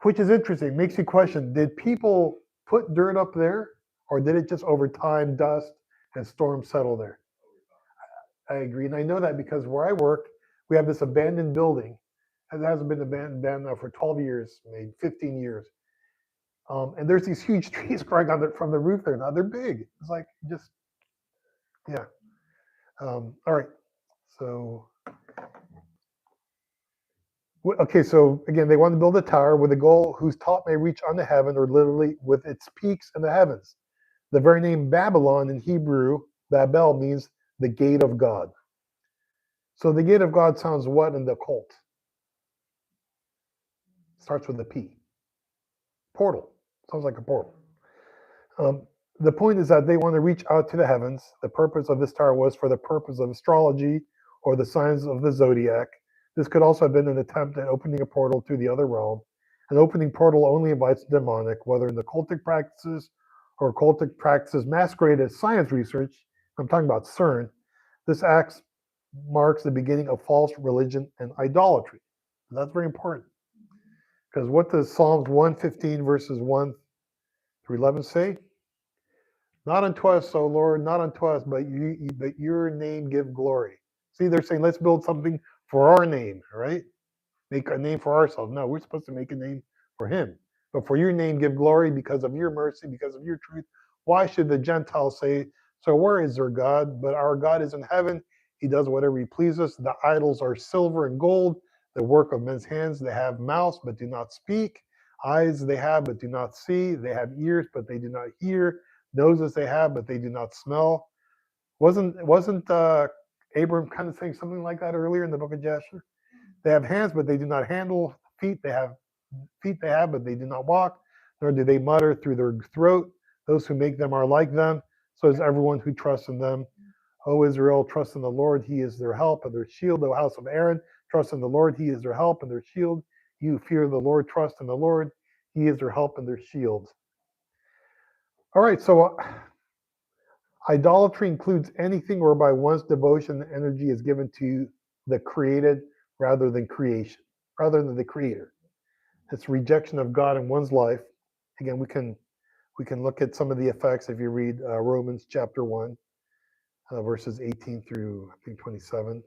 [SPEAKER 1] Which is interesting, makes you question, did people put dirt up there or did it just over time, dust and storms settle there? I agree. And I know that because where I work, we have this abandoned building. And it hasn't been abandoned now for 12 years, maybe 15 years. And there's these huge trees growing on from the roof there now. They're big. It's like just, yeah. All right. So. Okay, so again, they want to build a tower with a goal whose top may reach unto heaven, or literally with its peaks in the heavens. The very name Babylon in Hebrew, Babel, means the gate of God. So the gate of God sounds what in the occult? Starts with a P. Portal. Sounds like a portal. The point is that they want to reach out to the heavens. The purpose of this tower was for the purpose of astrology or the signs of the zodiac. This could also have been an attempt at opening a portal to the other realm. An opening portal only invites the demonic, whether in the cultic practices or cultic practices masqueraded as science research. I'm talking about CERN. This act marks the beginning of false religion and idolatry. And that's very important. Because what does Psalms 115 verses 1 through 11 say? Not unto us, O Lord, not unto us, but your name give glory. See, they're saying, let's build something for our name, right? Make a name for ourselves. No, we're supposed to make a name for him. But for your name give glory because of your mercy, because of your truth. Why should the Gentiles say, so where is their God? But our God is in heaven. He does whatever he pleases. The idols are silver and gold, the work of men's hands. They have mouths, but do not speak. Eyes they have, but do not see. They have ears, but they do not hear. Noses they have, but they do not smell. Wasn't Abram kind of saying something like that earlier in the book of Jasher? They have hands, but they do not handle. Feet they have, but they do not walk. Nor do they mutter through their throat. Those who make them are like them. So is everyone who trusts in them. O Israel, trust in the Lord. He is their help and their shield. O house of Aaron, trust in the Lord. He is their help and their shield. You fear the Lord, trust in the Lord. He is their help and their shield. All right, so idolatry includes anything whereby one's devotion and energy is given to the created rather than creation, rather than the creator. It's rejection of God in one's life. Again, we can look at some of the effects if you read Romans chapter 1, verses 18 through I think 27.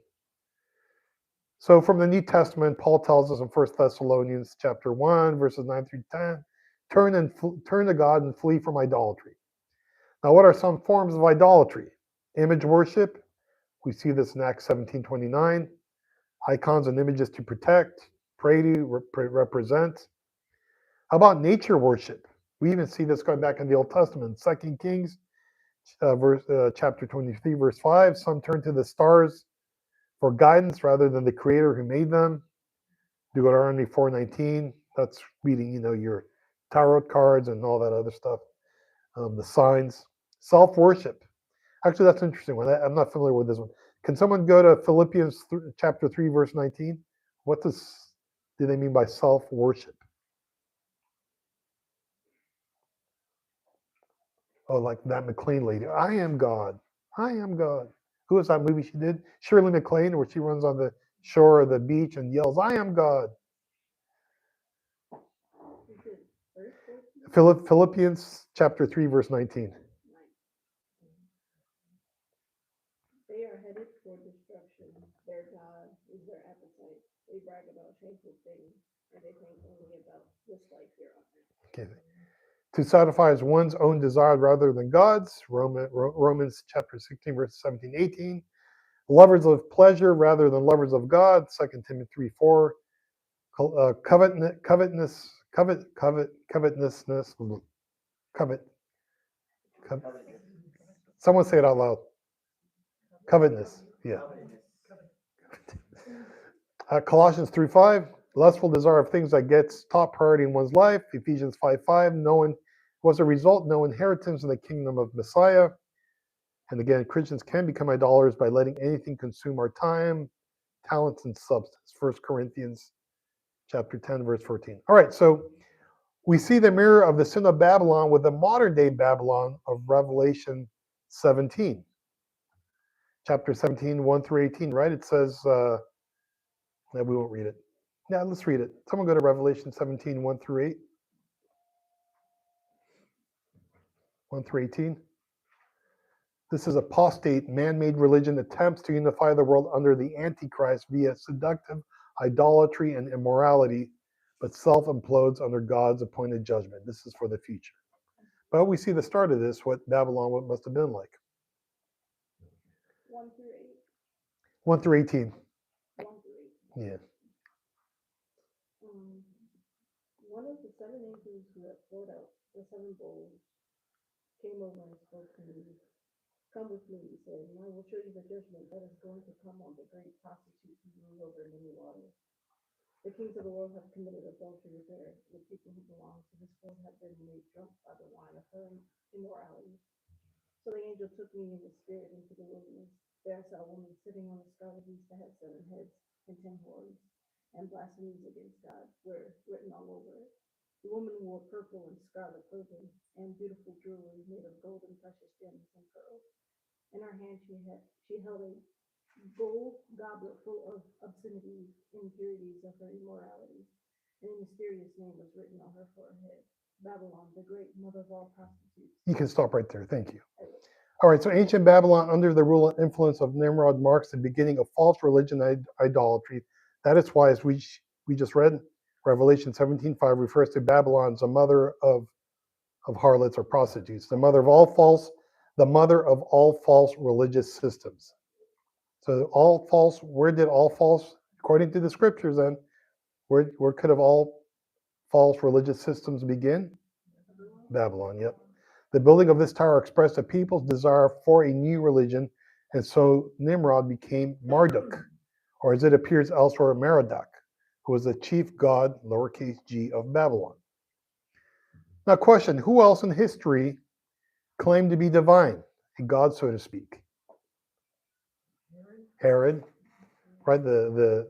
[SPEAKER 1] So from the New Testament, Paul tells us in 1 Thessalonians chapter 1, verses 9 through 10, turn to God and flee from idolatry. Now, what are some forms of idolatry? Image worship. We see this in Acts 17:29. Icons and images to protect, pray to, represent. How about nature worship? We even see this going back in the Old Testament. 2 Kings chapter 23, verse 5. Some turn to the stars for guidance rather than the creator who made them. Deuteronomy 4:19. That's reading, your tarot cards and all that other stuff. The signs. Self-worship. Actually, that's an interesting one. I'm not familiar with this one. Can someone go to Philippians chapter 3, verse 19? What do they mean by self-worship? Oh, like that McLean lady. I am God. I am God. Who was that movie she did? Shirley MacLaine, where she runs on the shore of the beach and yells, I am God. Philippians chapter 3, verse 19.
[SPEAKER 4] for destruction. Their God is their appetite. They brag about shameful things, and they think only about this life here on earth.
[SPEAKER 1] Okay. To satisfy one's own desire rather than God's, Romans chapter 16, verse 17, 18. Lovers of pleasure rather than lovers of God, 2 Timothy 3, 4. Covetousness, someone say it out loud. Covetousness, yeah. Colossians 3:5, lustful desire of things that gets top priority in one's life. Ephesians 5:5, was a result, no inheritance in the kingdom of Messiah. And again, Christians can become idolaters by letting anything consume our time, talents, and substance. 1 Corinthians chapter 10, verse 14. All right, so we see the mirror of the sin of Babylon with the modern day Babylon of Revelation 17. Chapter 17, 1 through 18, right? It says, no, we won't read it. Yeah, let's read it. Someone go to Revelation 17, 1 through 8. 1 through 18. This is apostate, man-made religion attempts to unify the world under the Antichrist via seductive idolatry and immorality, but self-implodes under God's appointed judgment. This is for the future. But we see the start of this, what Babylon must have been like.
[SPEAKER 4] 1 through 8.
[SPEAKER 1] 1 through 18.
[SPEAKER 4] 1 through 8.
[SPEAKER 1] Yeah.
[SPEAKER 4] One of the seven angels who had poured out the seven bowls came over and spoke to me. Come with me, he said, and I will show you the judgment that is going to come on the great prostitute who rules over many waters. The kings of the world have committed adultery with her. The people who belong to this world have been made drunk by the wine of her immorality. So the angel took me in the spirit into the wilderness. There I saw a woman sitting on a scarlet beast that had 7 heads and 10 horns, and blasphemies against God were written all over it. The woman wore purple and scarlet clothing, and beautiful jewelry made of gold and precious gems and pearls. In her hand she held a gold goblet full of obscenities, impurities of her immorality, and a mysterious name was written on her forehead, Babylon, the great mother of all prostitutes.
[SPEAKER 1] You can stop right there. Thank you. All right, so ancient Babylon, under the rule and influence of Nimrod, marks the beginning of false religion and idolatry. That is why, as we just read, Revelation 17:5 refers to Babylon as the mother of harlots or prostitutes, the mother of all false religious systems. So all false, where did all false, according to the scriptures then, where could have all false religious systems begin? Babylon, yep. The building of this tower expressed a people's desire for a new religion, and so Nimrod became Marduk, or as it appears elsewhere, Merodach, who was the chief god, lowercase g, of Babylon. Now, question: who else in history claimed to be divine, a god, so to speak? Herod, right? The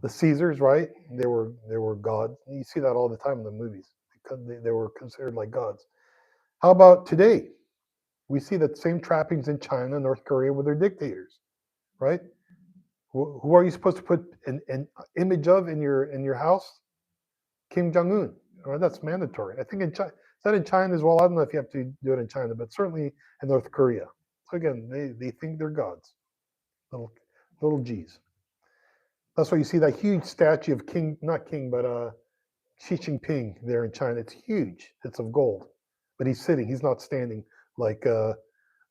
[SPEAKER 1] Caesars, right? They were gods. You see that all the time in the movies because they were considered like gods. How about today? We see the same trappings in China, North Korea, with their dictators, right? Who are you supposed to put an image of in your house? Kim Jong-un. Right? That's mandatory. I think in China, is that in China as well? I don't know if you have to do it in China, but certainly in North Korea. So again, they think they're gods, little G's. That's why you see that huge statue of Xi Jinping there in China. It's huge. It's of gold, but he's sitting. He's not standing like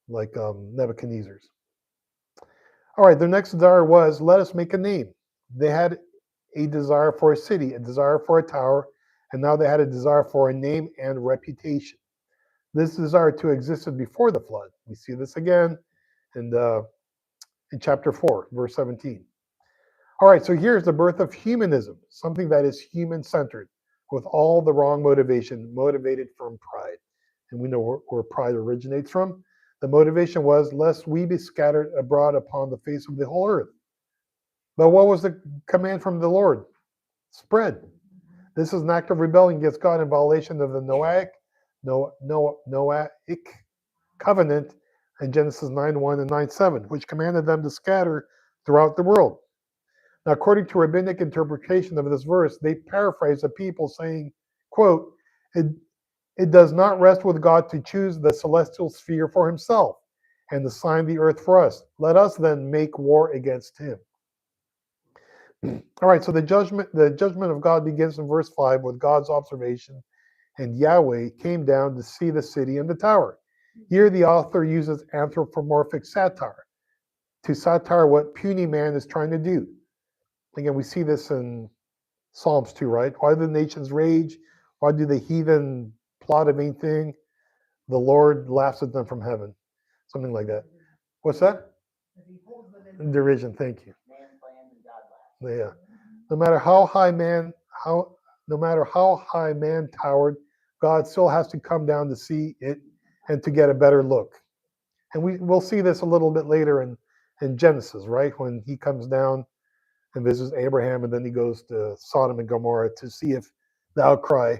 [SPEAKER 1] Nebuchadnezzar's. All right, their next desire was, let us make a name. They had a desire for a city, a desire for a tower, and now they had a desire for a name and reputation. This desire too existed before the flood. We see this again in chapter 4, verse 17. All right, so here's the birth of humanism, something that is human-centered, with all the wrong motivation, motivated from pride. And we know where pride originates from. The motivation was, lest we be scattered abroad upon the face of the whole earth. But what was the command from the Lord? Spread. This is an act of rebellion against God in violation of the Noahic covenant in Genesis 9:1 and 9:7, which commanded them to scatter throughout the world. Now, according to rabbinic interpretation of this verse, they paraphrase the people saying, quote, it does not rest with God to choose the celestial sphere for himself. and to sign the earth for us. Let us then make war against him. All right, so the judgment of God begins in verse 5 with God's observation, and Yahweh came down to see the city and the tower. Here the author uses anthropomorphic satire to satire what puny man is trying to do. Again, we see this in Psalms 2, right? Why do the nations rage? Why do the heathen plot a vain thing? The Lord laughs at them from heaven. Something like that. What's that? Derision, thank you.
[SPEAKER 2] Man plans and God laughs.
[SPEAKER 1] Yeah. No matter how high man towered, God still has to come down to see it and to get a better look. And we'll see this a little bit later in Genesis, right? When he comes down and visits Abraham, and then he goes to Sodom and Gomorrah to see if the outcry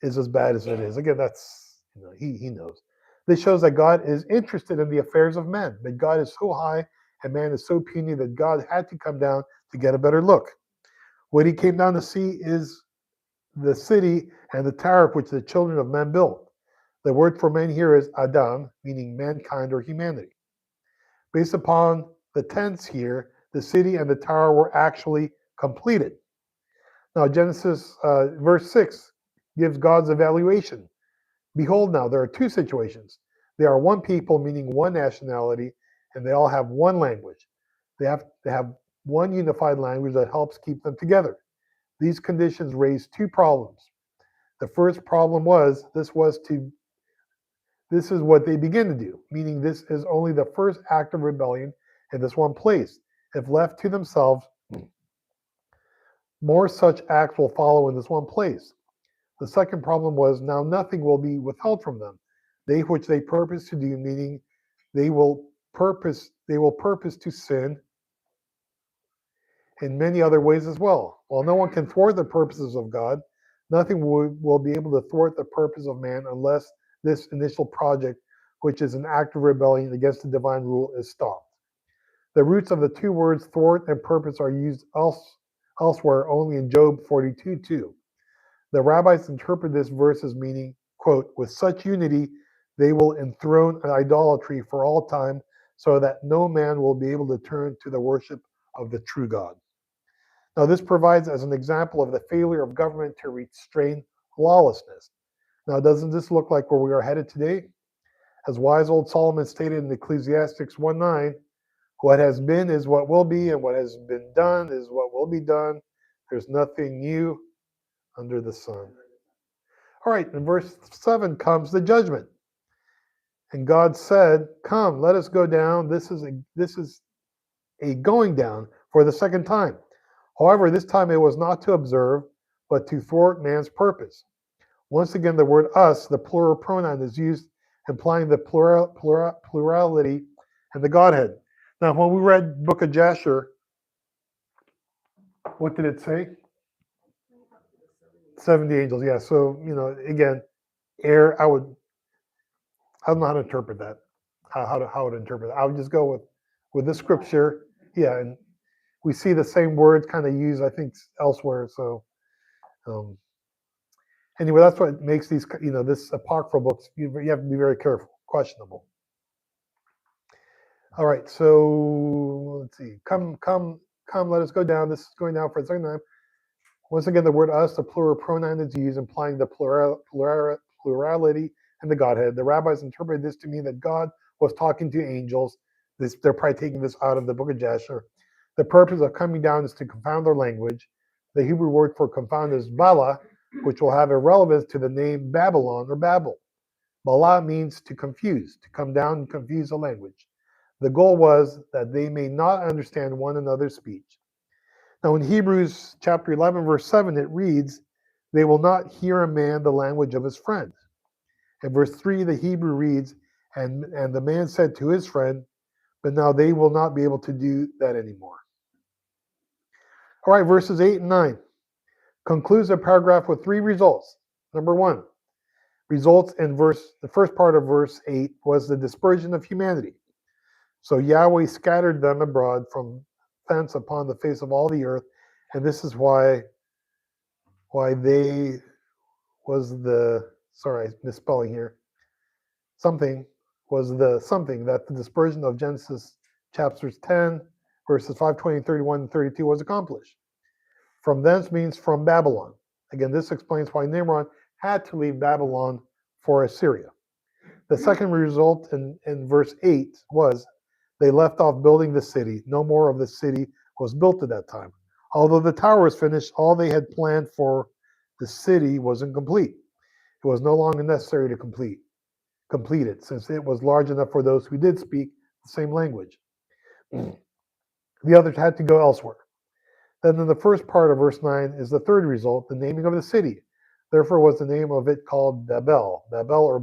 [SPEAKER 1] is as bad as it is. Again, that's he knows. This shows that God is interested in the affairs of men, that God is so high and man is so puny that God had to come down to get a better look. What he came down to see is the city and the tower which the children of men built. The word for men here is Adam, meaning mankind or humanity. Based upon the tense here, the city and the tower were actually completed. Now, Genesis verse 6 gives God's evaluation. Behold, now there are two situations. They are one people, meaning one nationality, and they all have one language. They have one unified language that helps keep them together. These conditions raise two problems. The first problem was this is what they begin to do, meaning this is only the first act of rebellion in this one place. If left to themselves, more such acts will follow in this one place. The second problem was now nothing will be withheld from them. They which they purpose to do, meaning they will purpose to sin in many other ways as well. While no one can thwart the purposes of God, nothing will be able to thwart the purpose of man unless this initial project, which is an act of rebellion against the divine rule, is stopped. The roots of the two words thwart and purpose are used elsewhere only in Job 42:2. The rabbis interpret this verse as meaning, quote, with such unity, they will enthrone idolatry for all time so that no man will be able to turn to the worship of the true God. Now, this provides as an example of the failure of government to restrain lawlessness. Now, doesn't this look like where we are headed today? As wise old Solomon stated in Ecclesiastes 1:9, what has been is what will be, and what has been done is what will be done. There's nothing new under the sun. All right, in verse 7 comes the judgment. And God said, come, let us go down. This is a going down for the second time. However, this time it was not to observe, but to thwart man's purpose. Once again, the word us, the plural pronoun, is used, implying the plurality and the Godhead. Now, when we read Book of Jasher, what did it say? 70 angels, yeah. So, again, I don't know how to interpret that. How to interpret that. I would just go with this scripture. Yeah, and we see the same words kind of used, I think, elsewhere. So, anyway, that's what makes these, this apocryphal books, you have to be very careful, questionable. All right, so let's see. Come, let us go down. This is going down for a second time. Once again, the word us, the plural pronoun is used, implying the plurality and the Godhead. The rabbis interpreted this to mean that God was talking to angels. They're probably taking this out of the book of Jasher. The purpose of coming down is to confound their language. The Hebrew word for confound is bala, which will have a relevance to the name Babylon or Babel. Bala means to confuse, to come down and confuse the language. The goal was that they may not understand one another's speech. Now in Hebrews chapter 11, verse 7, it reads, they will not hear a man the language of his friend. In verse 3, the Hebrew reads, and the man said to his friend, but now they will not be able to do that anymore. All right, verses 8 and 9 concludes the paragraph with three results. Number one, results in the first part of verse 8 was the dispersion of humanity. So Yahweh scattered them abroad from thence upon the face of all the earth, and this is why they was the, sorry, misspelling here, something was the something that the dispersion of Genesis chapters 10, verses 5, 20, 31, and 32 was accomplished. From thence means from Babylon. Again, this explains why Nimrod had to leave Babylon for Assyria. The second result in verse 8 was they left off building the city. No more of the city was built at that time. Although the tower was finished, all they had planned for the city wasn't complete. It was no longer necessary to complete it, since it was large enough for those who did speak the same language. The others had to go elsewhere. Then in the first part of verse 9 is the third result, the naming of the city. Therefore was the name of it called Babel. Babel or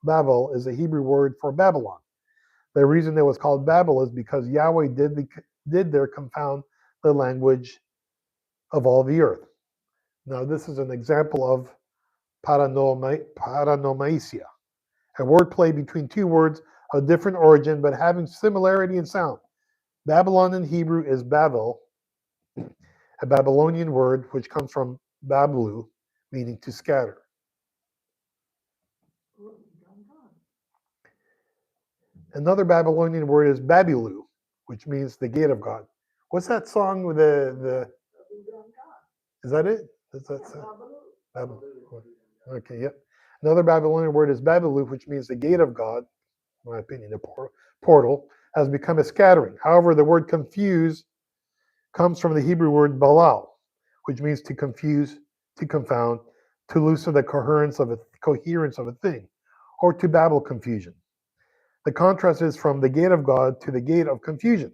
[SPEAKER 1] Babel is a Hebrew word for Babylon. The reason it was called Babel is because Yahweh did there confound the language of all the earth. Now this is an example of paranomaisia, a wordplay between two words of different origin but having similarity in sound. Babylon in Hebrew is Babel, a Babylonian word which comes from Bablu, meaning to scatter. Another Babylonian word is Babilu, which means the gate of God. What's that song with the is that it? Babilu. Okay, yep. Another Babylonian word is Babilu, which means the gate of God. In my opinion, the portal has become a scattering. However, the word confuse comes from the Hebrew word balal, which means to confuse, to confound, to loosen the coherence of a thing, or to babble confusion. The contrast is from the gate of God to the gate of confusion.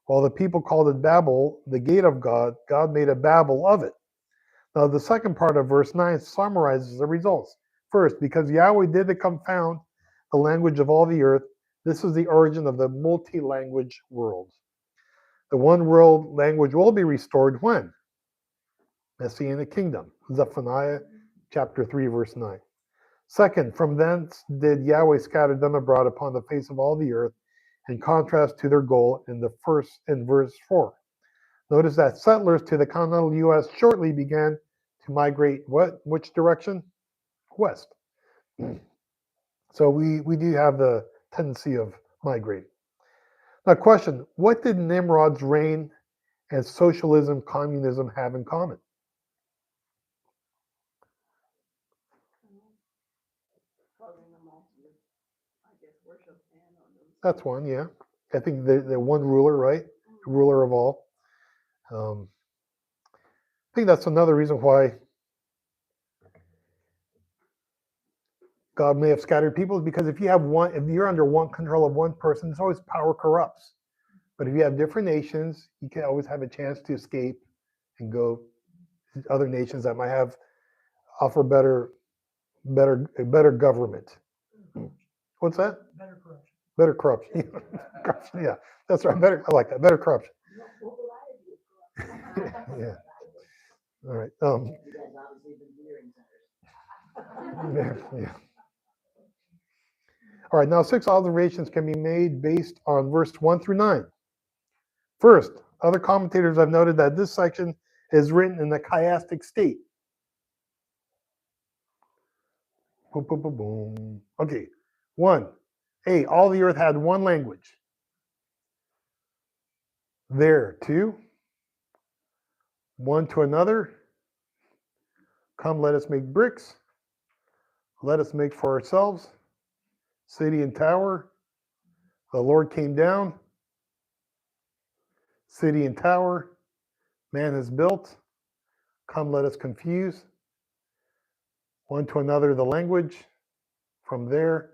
[SPEAKER 1] While the people called it Babel, the gate of God, God made a Babel of it. Now, the second part of verse 9 summarizes the results. First, because Yahweh did confound the language of all the earth, this is the origin of the multi-language world. The one world language will be restored when? Messianic kingdom. Zephaniah chapter 3, verse 9. Second, from thence did Yahweh scatter them abroad upon the face of all the earth, in contrast to their goal in verse 4. Notice that settlers to the continental U.S. shortly began to migrate which direction? West. So we do have the tendency of migrating. Now, question, what did Nimrod's reign and socialism, communism have in common? That's one, yeah. I think the one ruler, right? Ruler of all. I think that's another reason why God may have scattered people, because if you're under one control of one person, it's always power corrupts. But if you have different nations, you can always have a chance to escape and go to other nations that might offer better government. What's that? Better corruption. Corruption, yeah, that's right. I like that. Better corruption. Yeah. All right.
[SPEAKER 2] You guys obviously been hearing centers.
[SPEAKER 1] Yeah. All right. Now, 6 observations can be made based on verse 1 through 9. First, other commentators have noted that this section is written in the chiastic state. Boom, boom, boom, boom. Okay. 1. A, all the earth had one language. There. 2. One to another. Come, let us make bricks. Let us make for ourselves city and tower. The Lord came down. City and tower. Man has built. Come, let us confuse. One to another the language. From there,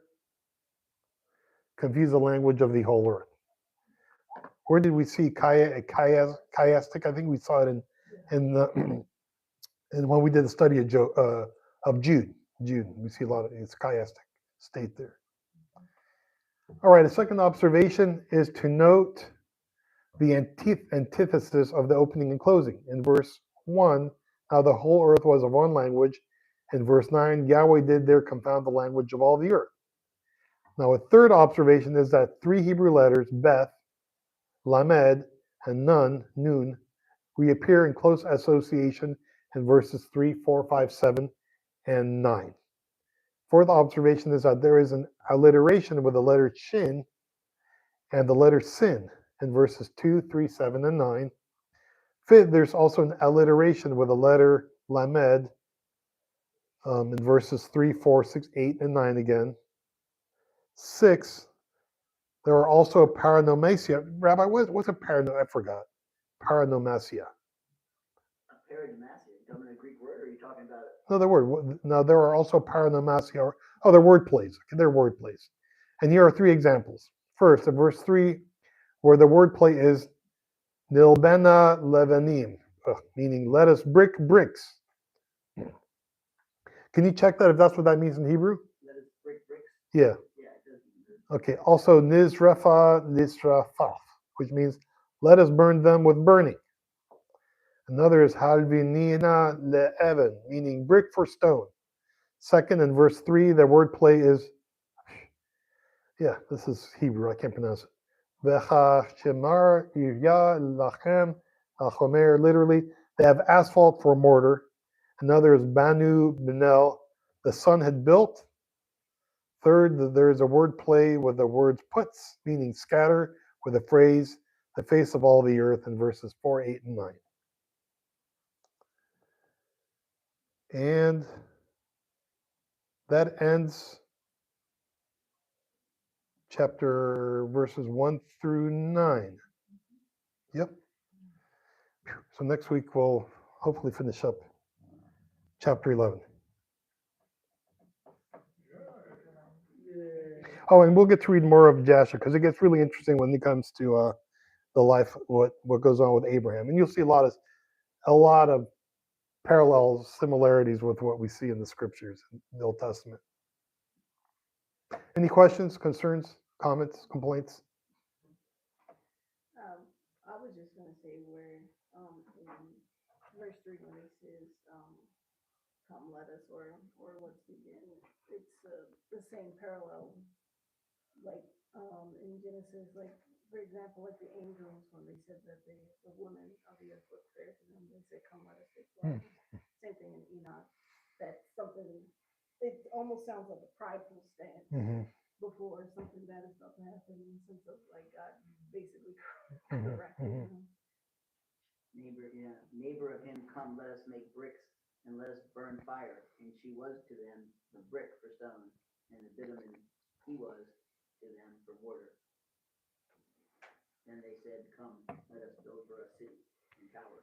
[SPEAKER 1] confuse the language of the whole earth. Where did we see chiastic? I think we saw it in when we did the study of Jude. Jude, we see a lot of it's chiastic state there. All right, a second observation is to note the antithesis of the opening and closing. In verse 1, now the whole earth was of one language. In verse 9, Yahweh did there confound the language of all the earth. Now, a third observation is that 3 Hebrew letters, Beth, Lamed, and Nun, reappear in close association in verses 3, 4, 5, 7, and 9. Fourth observation is that there is an alliteration with the letter shin and the letter sin in verses 2, 3, 7, and 9. Fifth, there's also an alliteration with the letter lamed in verses 3, 4, 6, 8, and 9 again. Six, there are also paranomasia. Rabbi, what's a paranomasia? I forgot. Paranomasia.
[SPEAKER 2] Paradigmasia, you talking about a Greek word, or are you talking about
[SPEAKER 1] Another word. Now, there are also paranomasia. Oh, they're word plays. Okay, they're word plays. And here are three examples. First, in verse 3, where the word play is nilbena levanim, meaning let us brick bricks. Can you check that if that's what that means in Hebrew?
[SPEAKER 2] let us break bricks?
[SPEAKER 1] Yeah.
[SPEAKER 2] Yeah, it does mean that.
[SPEAKER 1] Okay. Also, nizrafa nisrafaf, which means let us burn them with burning. Another is halvinina le'evan, meaning brick for stone. Second, in verse 3, the word play is, yeah, this is Hebrew. I can't pronounce it. V'chashemar irya lachem achomer, literally, they have asphalt for mortar. Another is banu benel, the sun had built. Third, there is a word play with the words puts, meaning scatter, with the phrase the face of all the earth in verses 4, 8, and 9. And that ends chapter verses 1 through 9. Yep. So next week we'll hopefully finish up chapter 11. Oh, and we'll get to read more of Jasher because it gets really interesting when it comes to the life, what goes on with Abraham, and you'll see a lot of parallels, similarities with what we see in the scriptures in the Old Testament. Any questions, concerns, comments, complaints?
[SPEAKER 4] I was just gonna say where, in verse 3 when it says, come let us, or what's the end, it's, the same parallel, like, in Genesis, like, for example, like the angels, when they said that the woman of the earth was fair to them, they said, come let us take wives. Same thing in Enoch, that's something, it almost sounds like a prideful stance.
[SPEAKER 1] Mm-hmm.
[SPEAKER 4] Before something bad is about to happen, in the sense of like God basically
[SPEAKER 1] Mhm,
[SPEAKER 4] correcting
[SPEAKER 1] mhm.
[SPEAKER 4] them.
[SPEAKER 2] Neighbor of him, come, let us make bricks, and let us burn fire. And she was to them the brick for stone, and the bitumen he was to them for mortar. Then they said, come, let us build for a city and tower.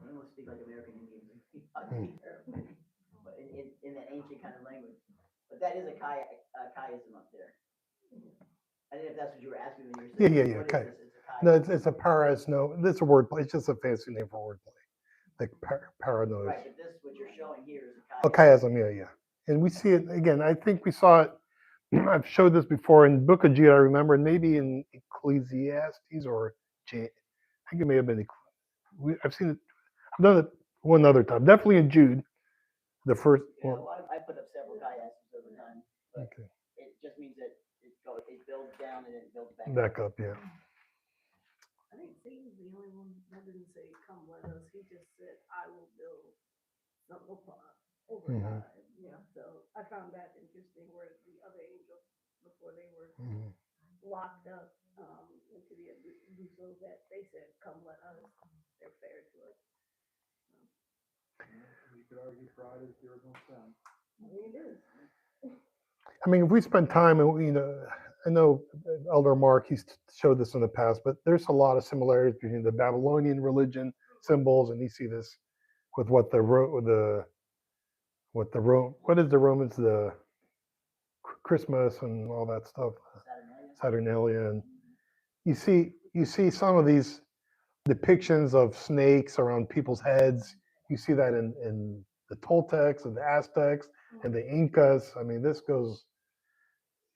[SPEAKER 2] They almost speak like American Indians, but in that ancient kind of language. But that is a chiasm up there. I don't know if that's what you were asking when you were saying.
[SPEAKER 1] Yeah.
[SPEAKER 2] What
[SPEAKER 1] Okay.
[SPEAKER 2] is this? It's a chiasm.
[SPEAKER 1] No, it's a paras. No, it's a word play. It's just a fancy name for word play, like paranoid.
[SPEAKER 2] Right, but this, what you're showing here is a
[SPEAKER 1] Oh,
[SPEAKER 2] chiasm.
[SPEAKER 1] chiasm, yeah. And we see it again. I think we saw it. I've showed this before in Book of Jude. I remember, and maybe in Ecclesiastes or I think it may have been. I've seen it. I've done it one other time. Definitely in Jude, the first.
[SPEAKER 2] Yeah,
[SPEAKER 1] Well,
[SPEAKER 2] well, I put up several chiasms over time, but
[SPEAKER 1] okay.
[SPEAKER 2] it just means that it builds down and then it builds back up.
[SPEAKER 1] Back up, yeah.
[SPEAKER 4] I think Satan's the only one that didn't say, come let us, he just said, I will build some upon over
[SPEAKER 1] Mhm.
[SPEAKER 4] time. Yeah, so I found that interesting, where the other angels, before they were
[SPEAKER 1] Mhm.
[SPEAKER 4] locked up, into the abyss, that they said, come let us, they're fair to us.
[SPEAKER 5] You could argue pride is the original sin.
[SPEAKER 4] I mean, it is.
[SPEAKER 1] I mean, if we spend time, and I know Elder Mark, he's showed this in the past, but there's a lot of similarities between the Babylonian religion symbols, and you see this with what what is the Romans, the Christmas and all that stuff, Saturnalia, and you see some of these depictions of snakes around people's heads. You see that in the Toltecs and the Aztecs and the Incas. I mean, this goes.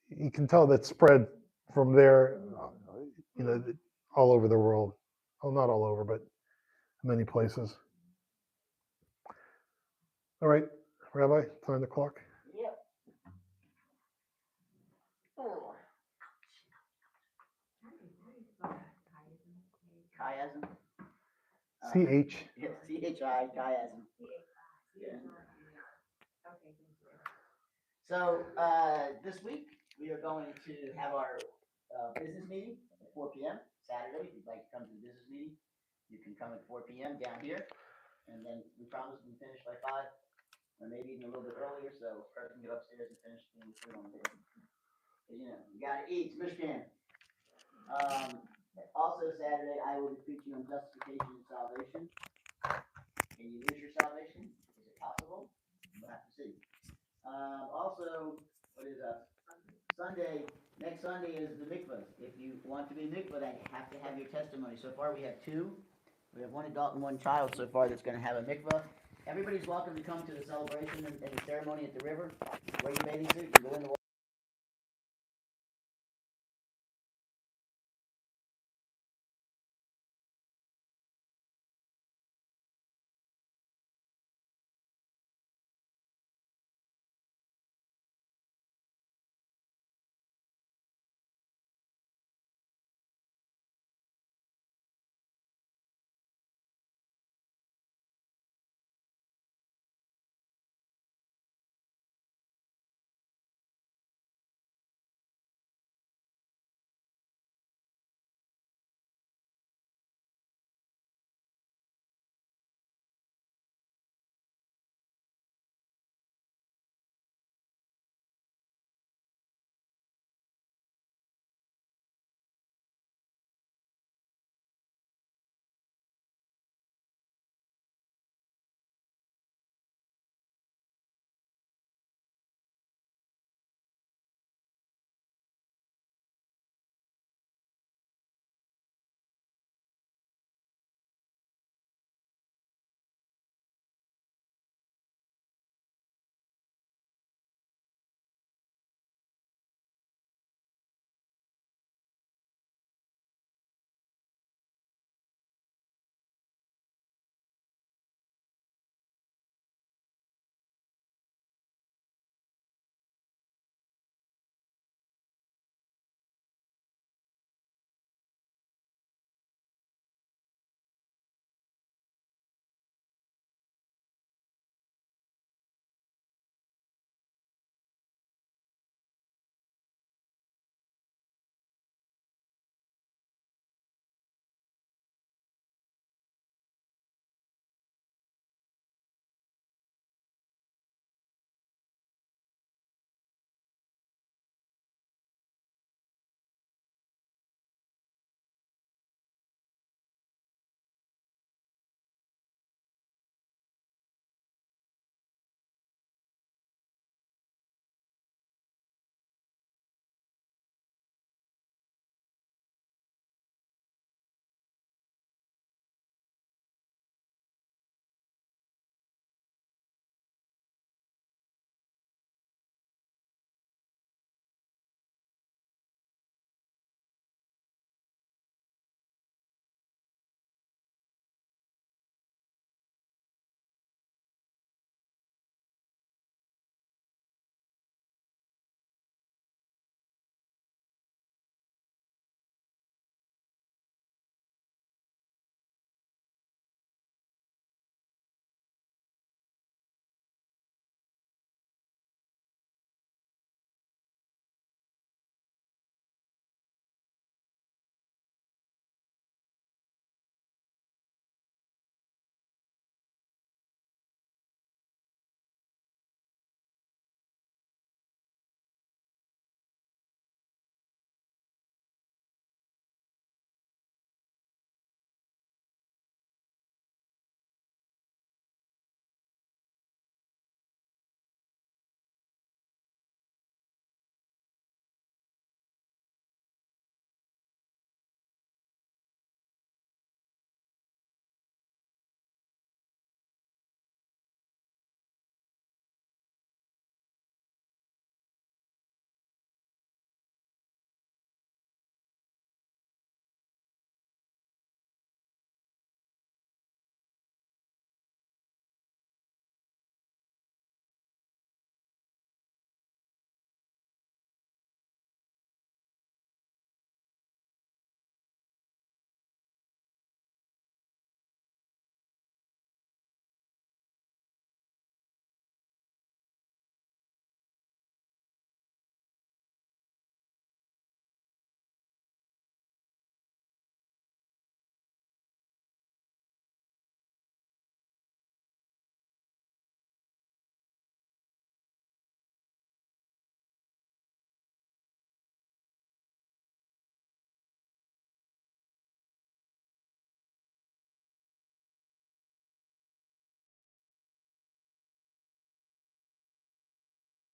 [SPEAKER 1] You can tell that spread from there, all over the world. Well, not all over, but many places. All right, Rabbi, time the clock.
[SPEAKER 2] Yep. Oh. Chiasm.
[SPEAKER 1] CH.
[SPEAKER 2] Yeah, CHI, chiasm. Yeah. So, this week, we are going to have our, business meeting at 4 p.m. Saturday. If you'd like to come to the business meeting, you can come at 4 p.m. down here. And then we promise we finish by 5, or maybe even a little bit earlier, so Kurt can get upstairs and finish the food on the table. 'Cause, you know, you gotta eat, it's Michigan. Also Saturday, I will be preaching on justification and salvation. Can you lose your salvation? Is it possible? We'll have to see. Also, what is Sunday, next Sunday is the mikvah. If you want to be mikvah, I have to have your testimony. So far, we have 2. We have 1 adult and 1 child so far that's going to have a mikvah. Everybody's welcome to come to the celebration and the ceremony at the river. Wear your bathing suit and go in the water.